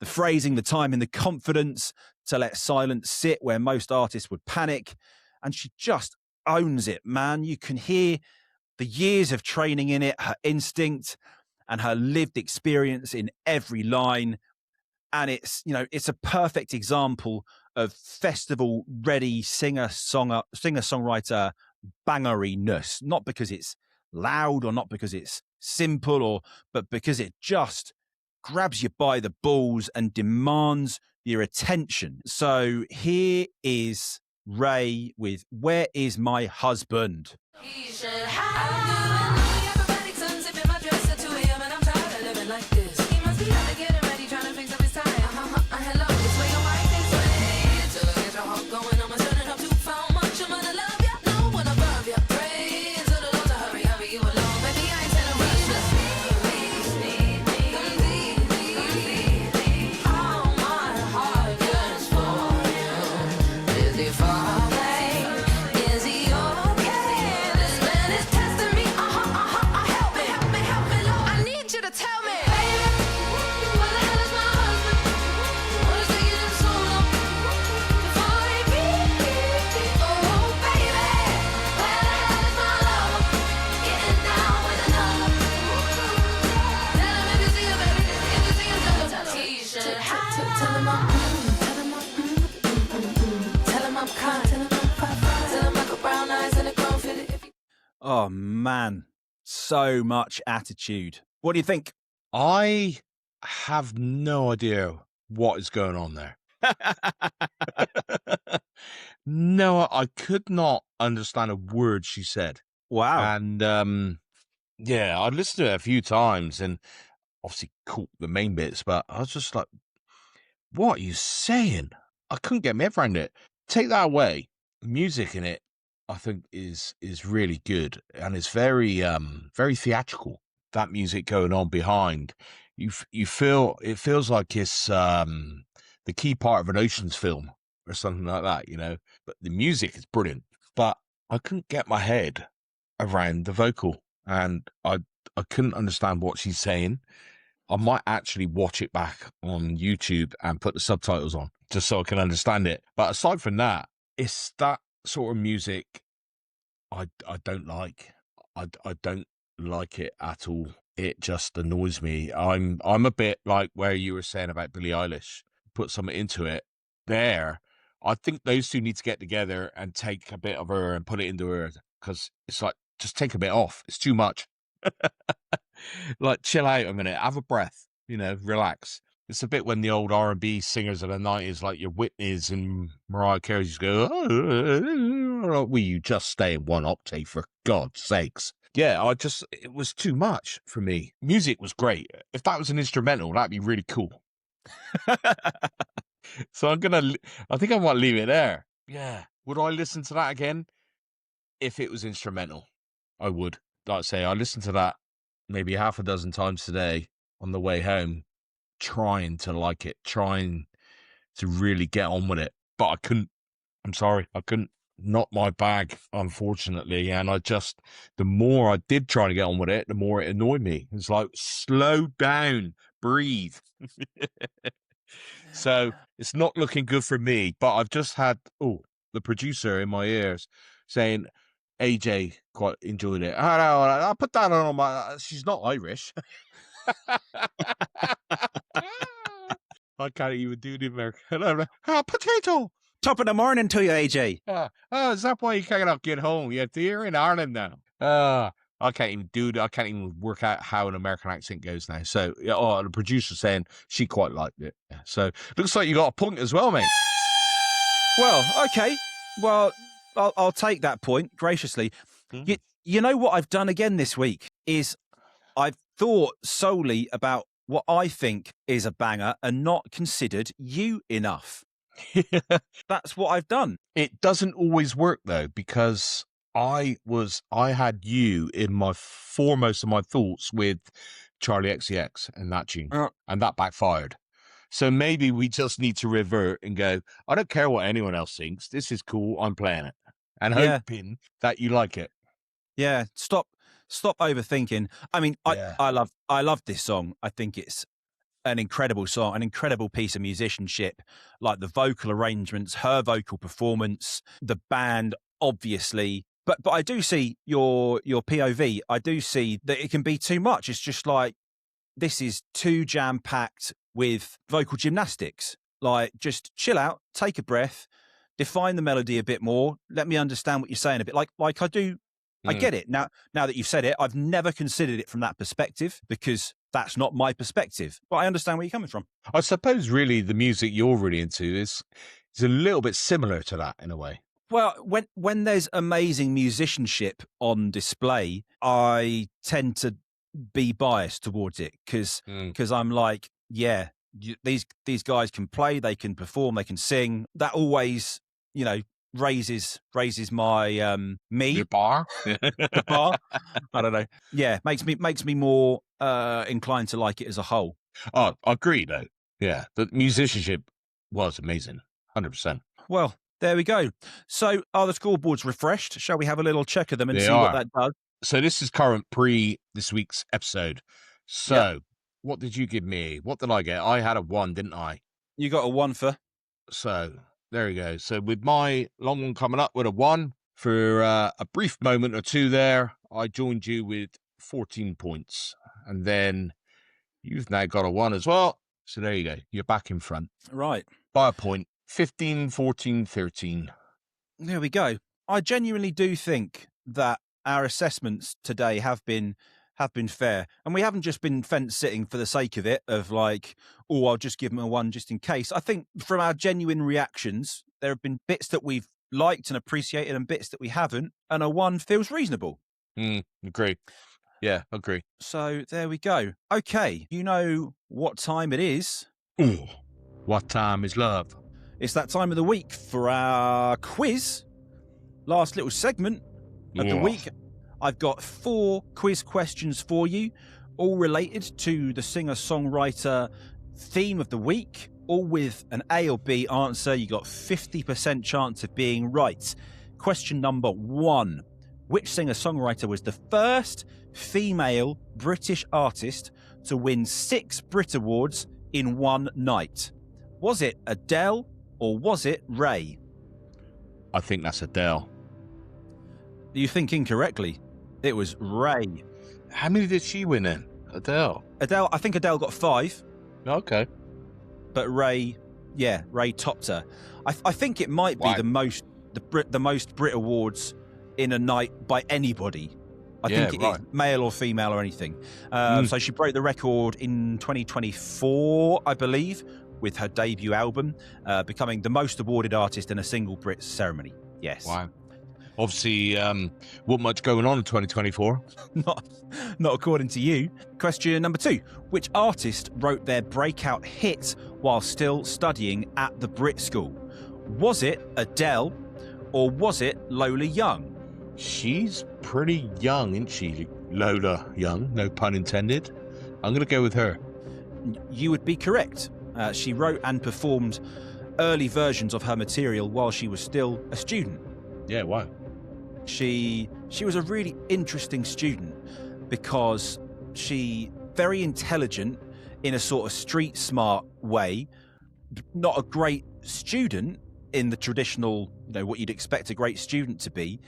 The phrasing, the timing, the confidence to let silence sit where most artists would panic. And she just owns it, man. You can hear the years of training in it, her instinct and her lived experience in every line. And it's, it's a perfect example of festival ready singer-songwriter bangeriness, not because it's loud or not because it's simple but because it just grabs you by the balls and demands your attention. So here is Rae with Where Is My Husband? He should have. Everybody turns up in my dress at 2 a.m. and I'm tired of living like this. He must be out to get ready, trying to fix up his tie. Hello, this way your wife is way. Till I get your heart going, I'ma turn it up to found much. I'm gonna love ya, no one above ya. Pray to the Lord to hurry you along. Baby, I ain't in a rush. Just need me. All my heart yearns for you. Is he far away? Is he okay? This man is testing me. Help me, Lord. I need you to tell me. Baby, where the hell is my husband? What is taking him so long before he beat? Oh, baby, where the hell is my lover? Getting down with another. Tell him if you see him, baby. If you see him, tell him. He should have. Tell him I'm kind. Tell him I got brown eyes and a grown fit. Oh, man. So much attitude. What do you think? I have no idea what is going on there. No, I could not understand a word she said. Wow. And yeah, I listened to it a few times and obviously caught the main bits, but I was just like, what are you saying? I couldn't get my head around it. Take that away. Music in it, I think, is really good and it's very very theatrical. That music going on behind, you feel it feels like it's the key part of an Ocean's film or something like that, But the music is brilliant. But I couldn't get my head around the vocal, and I couldn't understand what she's saying. I might actually watch it back on YouTube and put the subtitles on just so I can understand it. But aside from that, it's that sort of music I don't like. I don't like it at all. It just annoys me. I'm a bit like where you were saying about Billie Eilish. Put something into it there. I think those two need to get together and take a bit of her and put it into her, because it's like, just take a bit off. It's too much. Like, chill out a minute, have a breath, relax. It's a bit when the old R&B singers of the 90s, like your Whitneys and Mariah Carey, just go, will you just stay in one octave, for God's sakes? Yeah, it was too much for me. Music was great. If that was an instrumental, that'd be really cool. So I think I might leave it there. Yeah. Would I listen to that again? If it was instrumental, I would. Like I say, I listened to that maybe half a dozen times today on the way home, trying to like it, trying to really get on with it. But I couldn't. I'm sorry, I couldn't. Not my bag, unfortunately. And the more I did try to get on with it, the more it annoyed me. It's like, slow down, breathe. So it's not looking good for me. But I've just had the producer in my ears saying AJ quite enjoyed it. I'll put that on my. She's not Irish. I can't even do the American. Potato. Top of the morning to you, AJ. Is that why you cannot get home? You're in Ireland now. I can't even do that. I can't even work out how an American accent goes now. So, the producer saying she quite liked it. So, looks like you got a point as well, mate. Well, okay. Well, I'll take that point graciously. Mm. You know what I've done again this week is I've thought solely about what I think is a banger and not considered you enough. That's what I've done. It doesn't always work though, because I had you in my foremost of my thoughts with Charlie XCX and that tune, and that backfired. So maybe we just need to revert and go, I don't care what anyone else thinks. This is cool. I'm playing it and hoping that you like it. Yeah. Stop Stop overthinking. I mean, Yeah. I love this song. I think it's an incredible song, an incredible piece of musicianship, like the vocal arrangements, her vocal performance, the band, obviously. But I do see your POV. I do see that it can be too much. It's just like, this is too jam-packed with vocal gymnastics. Like, just chill out, take a breath, define the melody a bit more. Let me understand what you're saying a bit. Like I do. I get it. Now that you've said it, I've never considered it from that perspective because that's not my perspective. But I understand where you're coming from. I suppose really the music you're really into is a little bit similar to that in a way. Well, when there's amazing musicianship on display, I tend to be biased towards it because I'm like, yeah, these guys can play, they can perform, they can sing. That always, raises my me. Your bar? The bar. I don't know. Yeah, makes me more inclined to like it as a whole. Oh, I agree though. Yeah, the musicianship was amazing, 100%. Well, there we go. So, are the scoreboards refreshed? Shall we have a little check of them and They see are. what that does? So this is current pre this week's episode. So, What did you give me? What did I get? I had a 1, didn't I? You got a 1 for. So there we go. So with my long one coming up with a 1 for a brief moment or two there, I joined you with 14 points, and then you've now got a 1 as well. So there you go. You're back in front. Right. By a point. 15, 14, 13. There we go. I genuinely do think that our assessments today have been fair, and we haven't just been fence sitting for the sake of it, of like, oh, I'll just give them a 1 just in case. I think from our genuine reactions, there have been bits that we've liked and appreciated and bits that we haven't, and a 1 feels reasonable. Agree. Yeah, agree. So there we go. Okay, you know what time it is. Ooh, what time is love? It's that time of the week for our quiz. Last little segment of the week. I've got 4 quiz questions for you, all related to the singer-songwriter theme of the week, all with an A or B answer. You got 50% chance of being right. Question number 1. Which singer-songwriter was the first female British artist to win 6 Brit Awards in one night? Was it Adele or was it Raye? I think that's Adele. You think incorrectly. It was Raye. How many did she win in? Adele, I think Adele got 5. Okay. But Raye topped her. I think it might be the most Brit Awards in a night by anybody. I think it is, male or female or anything. So she broke the record in 2024, I believe, with her debut album, becoming the most awarded artist in a single Brit ceremony. Yes. Wow. Obviously, wasn't much going on in 2024. Not according to you. Question number 2. Which artist wrote their breakout hit while still studying at the Brit School? Was it Adele or was it Lola Young? She's pretty young, isn't she? Lola Young, no pun intended. I'm going to go with her. You would be correct. She wrote and performed early versions of her material while she was still a student. Yeah, wow. She was a really interesting student because she very intelligent in a sort of street smart way, not a great student in the traditional, what you'd expect a great student to be,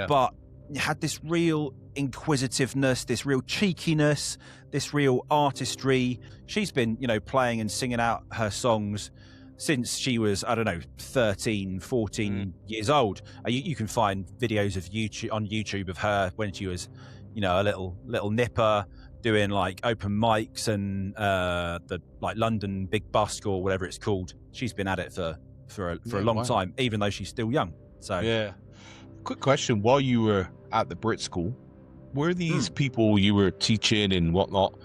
but had this real inquisitiveness, this real cheekiness, this real artistry. She's been, playing and singing out her songs since she was, 13, 14 years old. You can find videos of YouTube of her when she was, a little nipper doing like open mics and the like London Big Busk or whatever it's called. She's been at it for a long time, even though she's still young. So yeah. Quick question: while you were at the Brit School, were these people you were teaching and whatnot?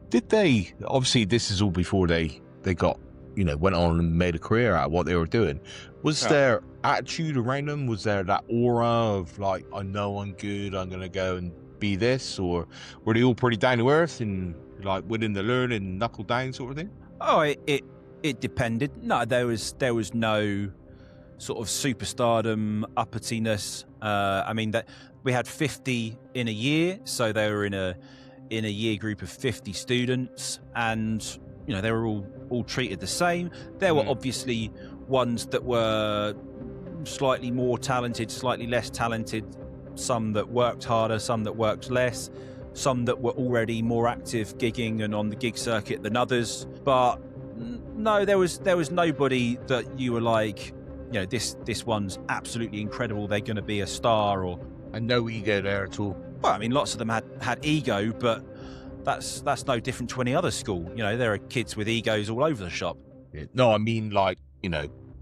Did they? Obviously, this is all before they got went on and made a career out of what they were doing. Was there attitude around them? Was there that aura of like, I know I'm good, I'm gonna go and be this, or were they all pretty down to earth and like willing to learn and knuckle down sort of thing? Oh, it depended. No, there was no sort of superstardom, uppityness. I mean, that we had 50 in a year, so they were in a year group of 50 students, and they were all treated the same. There were obviously ones that were slightly more talented, slightly less talented, some that worked harder, some that worked less, some that were already more active gigging and on the gig circuit than others. But no, there was nobody that you were like, this one's absolutely incredible, they're going to be a star. Or And no ego there at all. well, I mean, lots of them had ego, but that's no different to any other school. There are kids with egos all over the shop. Yeah. No, I mean like,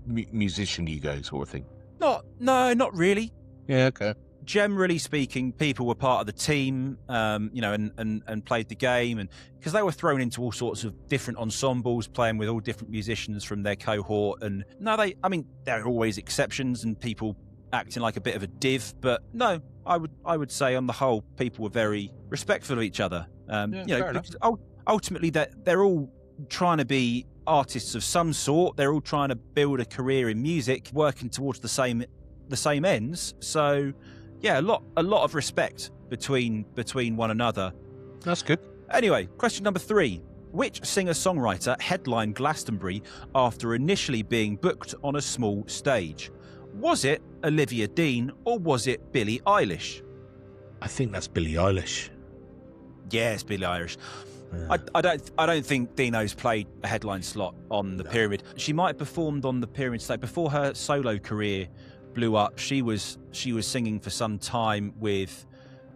musician ego sort of thing. Not really. Yeah, okay. Generally speaking, people were part of the team, and played the game, and because they were thrown into all sorts of different ensembles, playing with all different musicians from their cohort. And there are always exceptions and people acting like a bit of a div, but no, I would say on the whole, people were very respectful of each other. Fair enough. Ultimately, they're all trying to be artists of some sort. They're all trying to build a career in music, working towards the same ends. So, yeah, a lot of respect between one another. That's good. Anyway, question number 3. Which singer-songwriter headlined Glastonbury after initially being booked on a small stage? Was it Olivia Dean or was it Billie Eilish? I think that's Billie Eilish. Yes, Billie Eilish. Yeah. I don't think Dino's played a headline slot on the Pyramid. She might have performed on the Pyramid stage before her solo career blew up. She was singing for some time with,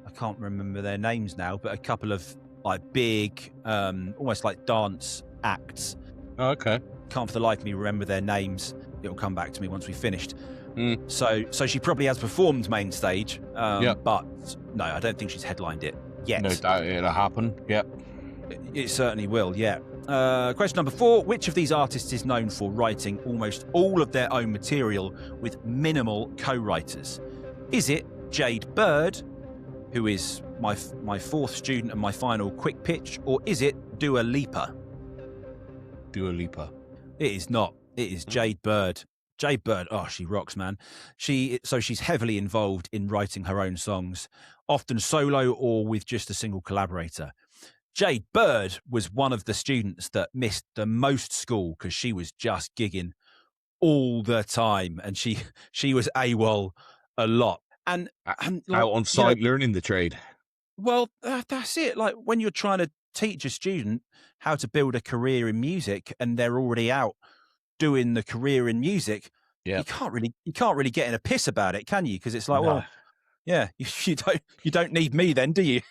I can't remember their names now, but a couple of like big, almost like dance acts. Oh, okay. Can't for the life of me remember their names. It'll come back to me once we finished. Mm. So she probably has performed main stage, Yeah. but no, I don't think she's headlined it yet. No doubt it'll happen. Yep. It certainly will, yeah. Question number 4. Which of these artists is known for writing almost all of their own material with minimal co-writers? Is it Jade Bird, who is my 4th student and my final quick pitch, or is it Dua Lipa? Dua Lipa. It is not. It is Jade Bird. Jade Bird, oh, she rocks, man. She's heavily involved in writing her own songs, often solo or with just a single collaborator. Jade Bird was one of the students that missed the most school because she was just gigging all the time, and she was AWOL a lot. And out on site learning the trade. Well, that's it. Like when you're trying to teach a student how to build a career in music, and they're already out doing the career in music, you can't really get in a piss about it, can you? Because it's like, well, yeah, you don't need me then, do you?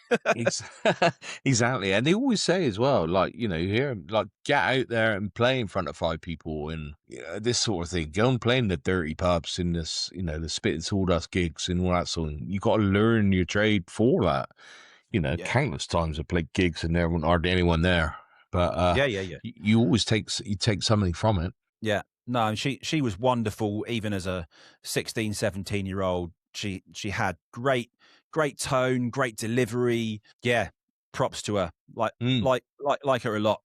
Exactly. And they always say as well, like, you hear them, like, get out there and play in front of 5 people and this sort of thing. Go and play in the dirty pubs in this, the spit and sawdust gigs and all that sort of thing. You got to learn your trade for that. Countless times I played gigs and there wasn't hardly anyone there. But you always take something from it. Yeah. No, and she was wonderful even as a 16, 17-year-old. She had great tone, great delivery. Yeah, props to her. Like her a lot.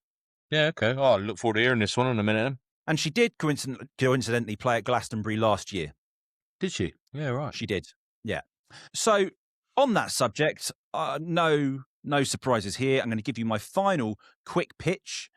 Yeah, okay. Oh, I look forward to hearing this one in a minute. And she did coincidentally play at Glastonbury last year. Did she? Yeah, right. She did. Yeah. So on that subject, no surprises here. I'm going to give you my final quick pitch.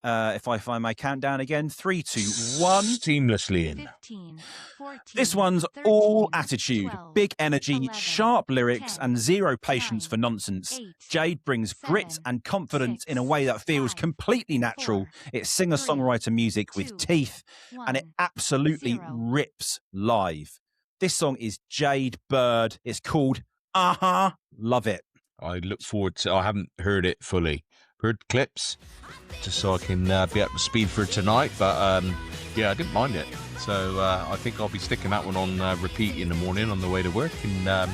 If I find my countdown again, 3, 2, 1. Seamlessly in. 15, 14, This one's 13, all attitude, 12, big energy, 11, sharp lyrics, 10, and zero patience 9, for nonsense. 8, Jade brings grit 7, and confidence 6, in a way that feels 5, completely natural. 4, It's singer-songwriter music with 2, teeth, and it 1, absolutely 0. rips live. This song is Jade Bird. It's called Uh-huh. Love it. I look forward to. I haven't heard it fully. Heard clips, just so I can be up to speed for tonight. But I didn't mind it. So I think I'll be sticking that one on repeat in the morning on the way to work and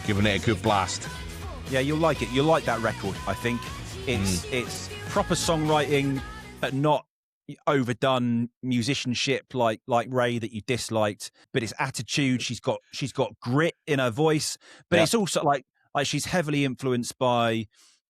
giving it a good blast. Yeah, you'll like it. You'll like that record, I think. It's proper songwriting, but not overdone musicianship like RAYE that you disliked. But it's attitude. She's got grit in her voice, but it's also like she's heavily influenced by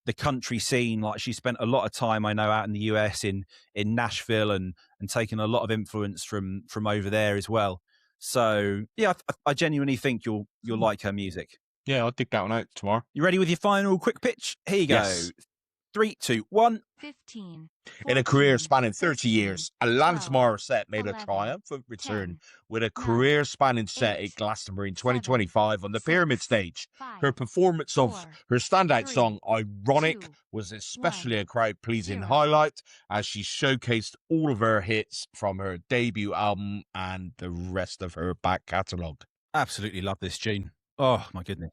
the country scene. Like she spent a lot of time, I know, out in the US in Nashville and taken a lot of influence from over there as well. So yeah, I genuinely think you'll like her music. Yeah, I'll dig that one out tomorrow. You ready with your final quick pitch? Here you go. Yes. 3, 2, 1. 15. In a career 14, spanning 30 13, years, Alanis 12, Morissette made a 11, triumphant return 10, with a 9, career spanning set 8, at Glastonbury in 7, 2025 on the 6, Pyramid stage. 5, Her performance of 4, her standout 3, song, Ironic, 2, was especially 1, a crowd-pleasing 0. highlight as she showcased all of her hits from her debut album and the rest of her back catalogue. Absolutely love this tune. Oh, my goodness.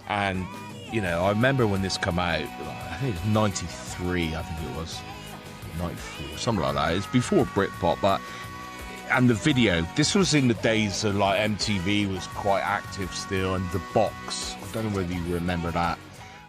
And, you know, I remember when this came out, I think it was 93, I think it was, 94, something like that. It's before Britpop, but, and the video, this was in the days of, like, MTV was quite active still, and The Box, I don't know whether you remember that,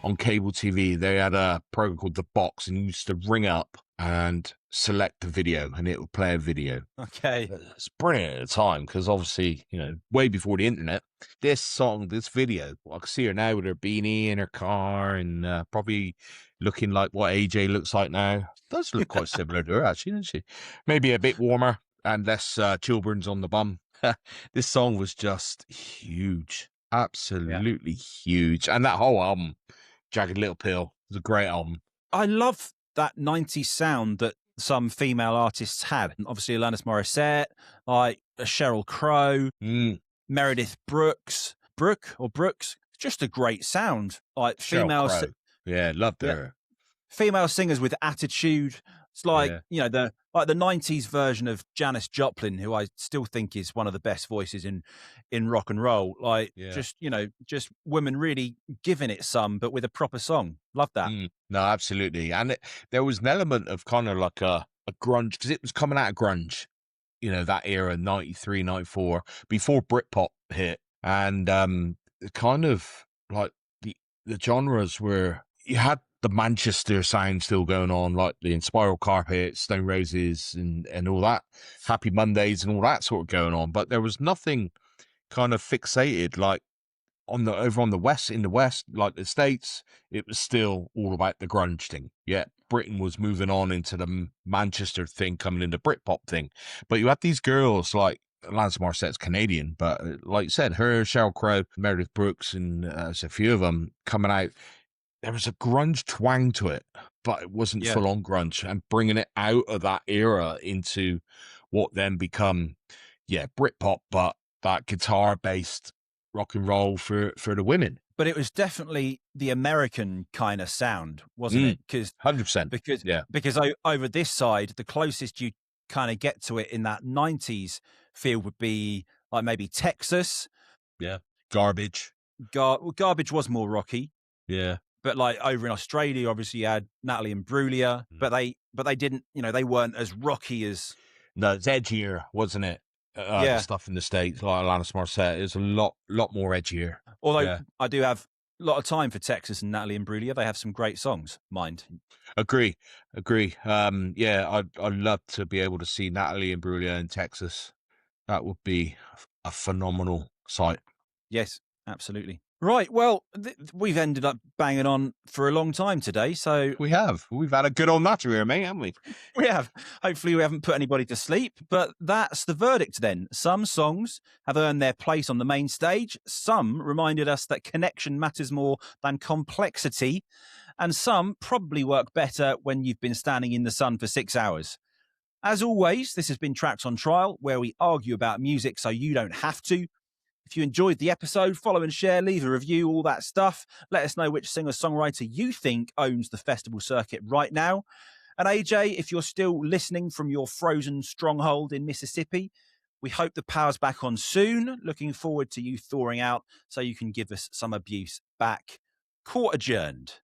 on cable TV, they had a program called The Box, and you used to ring up and select the video, and it would play a video. Okay. It's brilliant at the time because obviously, you know, way before the internet, this song, this video, I can see her now with her beanie in her car and probably looking like what AJ looks like now. Does look quite similar to her, actually, doesn't she? Maybe a bit warmer and less chilburns on the bum. This song was just huge. Absolutely huge. And that whole album, Jagged Little Pill, was a great album. I love that 90s sound that some female artists had. And obviously, Alanis Morissette, like Sheryl Crow, Meredith Brooks. Brooks. Just a great sound. Like female, Sheryl Crow. Yeah, loved her. Female singers with attitude. It's like, you know, the 90s version of Janis Joplin, who I still think is one of the best voices in rock and roll. Like, just, you know, just women really giving it some, but with a proper song. Love that. No, absolutely. And there was an element of kind of like a grunge, because it was coming out of grunge, you know, that era, 93, 94, before Britpop hit. And kind of like the genres were, you had the Manchester sound still going on, like the Spiral Carpet, Stone Roses, and all that, Happy Mondays and all that sort of going on. But there was nothing kind of fixated like over on the West, in the West, like the States, it was still all about the grunge thing. Yeah, Britain was moving on into the Manchester thing, coming into Britpop thing. But you had these girls like Alanis Morissette's Canadian, but like you said, her, Sheryl Crow, Meredith Brooks, and there's a few of them coming out. There was a grunge twang to it, but it wasn't full on grunge, and bringing it out of that era into what then become, Britpop, but that guitar based rock and roll for the women. But it was definitely the American kind of sound, wasn't it? Because 100%. Because over this side, the closest you kind of get to it in that 90s field would be like maybe Texas. Yeah. Garbage. Garbage was more rocky. Yeah. But like over in Australia, obviously you had Natalie Imbruglia, but they didn't, you know, they weren't as rocky as. No, it's edgier, wasn't it? The stuff in the States, like Alanis Morissette, is a lot more edgier. Although I do have a lot of time for Texas and Natalie Imbruglia. They have some great songs, mind. Agree. I'd love to be able to see Natalie Imbruglia in Texas. That would be a phenomenal sight. Yes, absolutely. Right, well, we've ended up banging on for a long time today, so... We have. We've had a good old natter here, mate, haven't we? We have. Hopefully we haven't put anybody to sleep, but that's the verdict then. Some songs have earned their place on the main stage, some reminded us that connection matters more than complexity, and some probably work better when you've been standing in the sun for 6 hours. As always, this has been Tracks on Trial, where we argue about music so you don't have to. If you enjoyed the episode, follow and share, leave a review, all that stuff. Let us know which singer-songwriter you think owns the festival circuit right now. And AJ, if you're still listening from your frozen stronghold in Mississippi, we hope the power's back on soon. Looking forward to you thawing out so you can give us some abuse back. Court adjourned.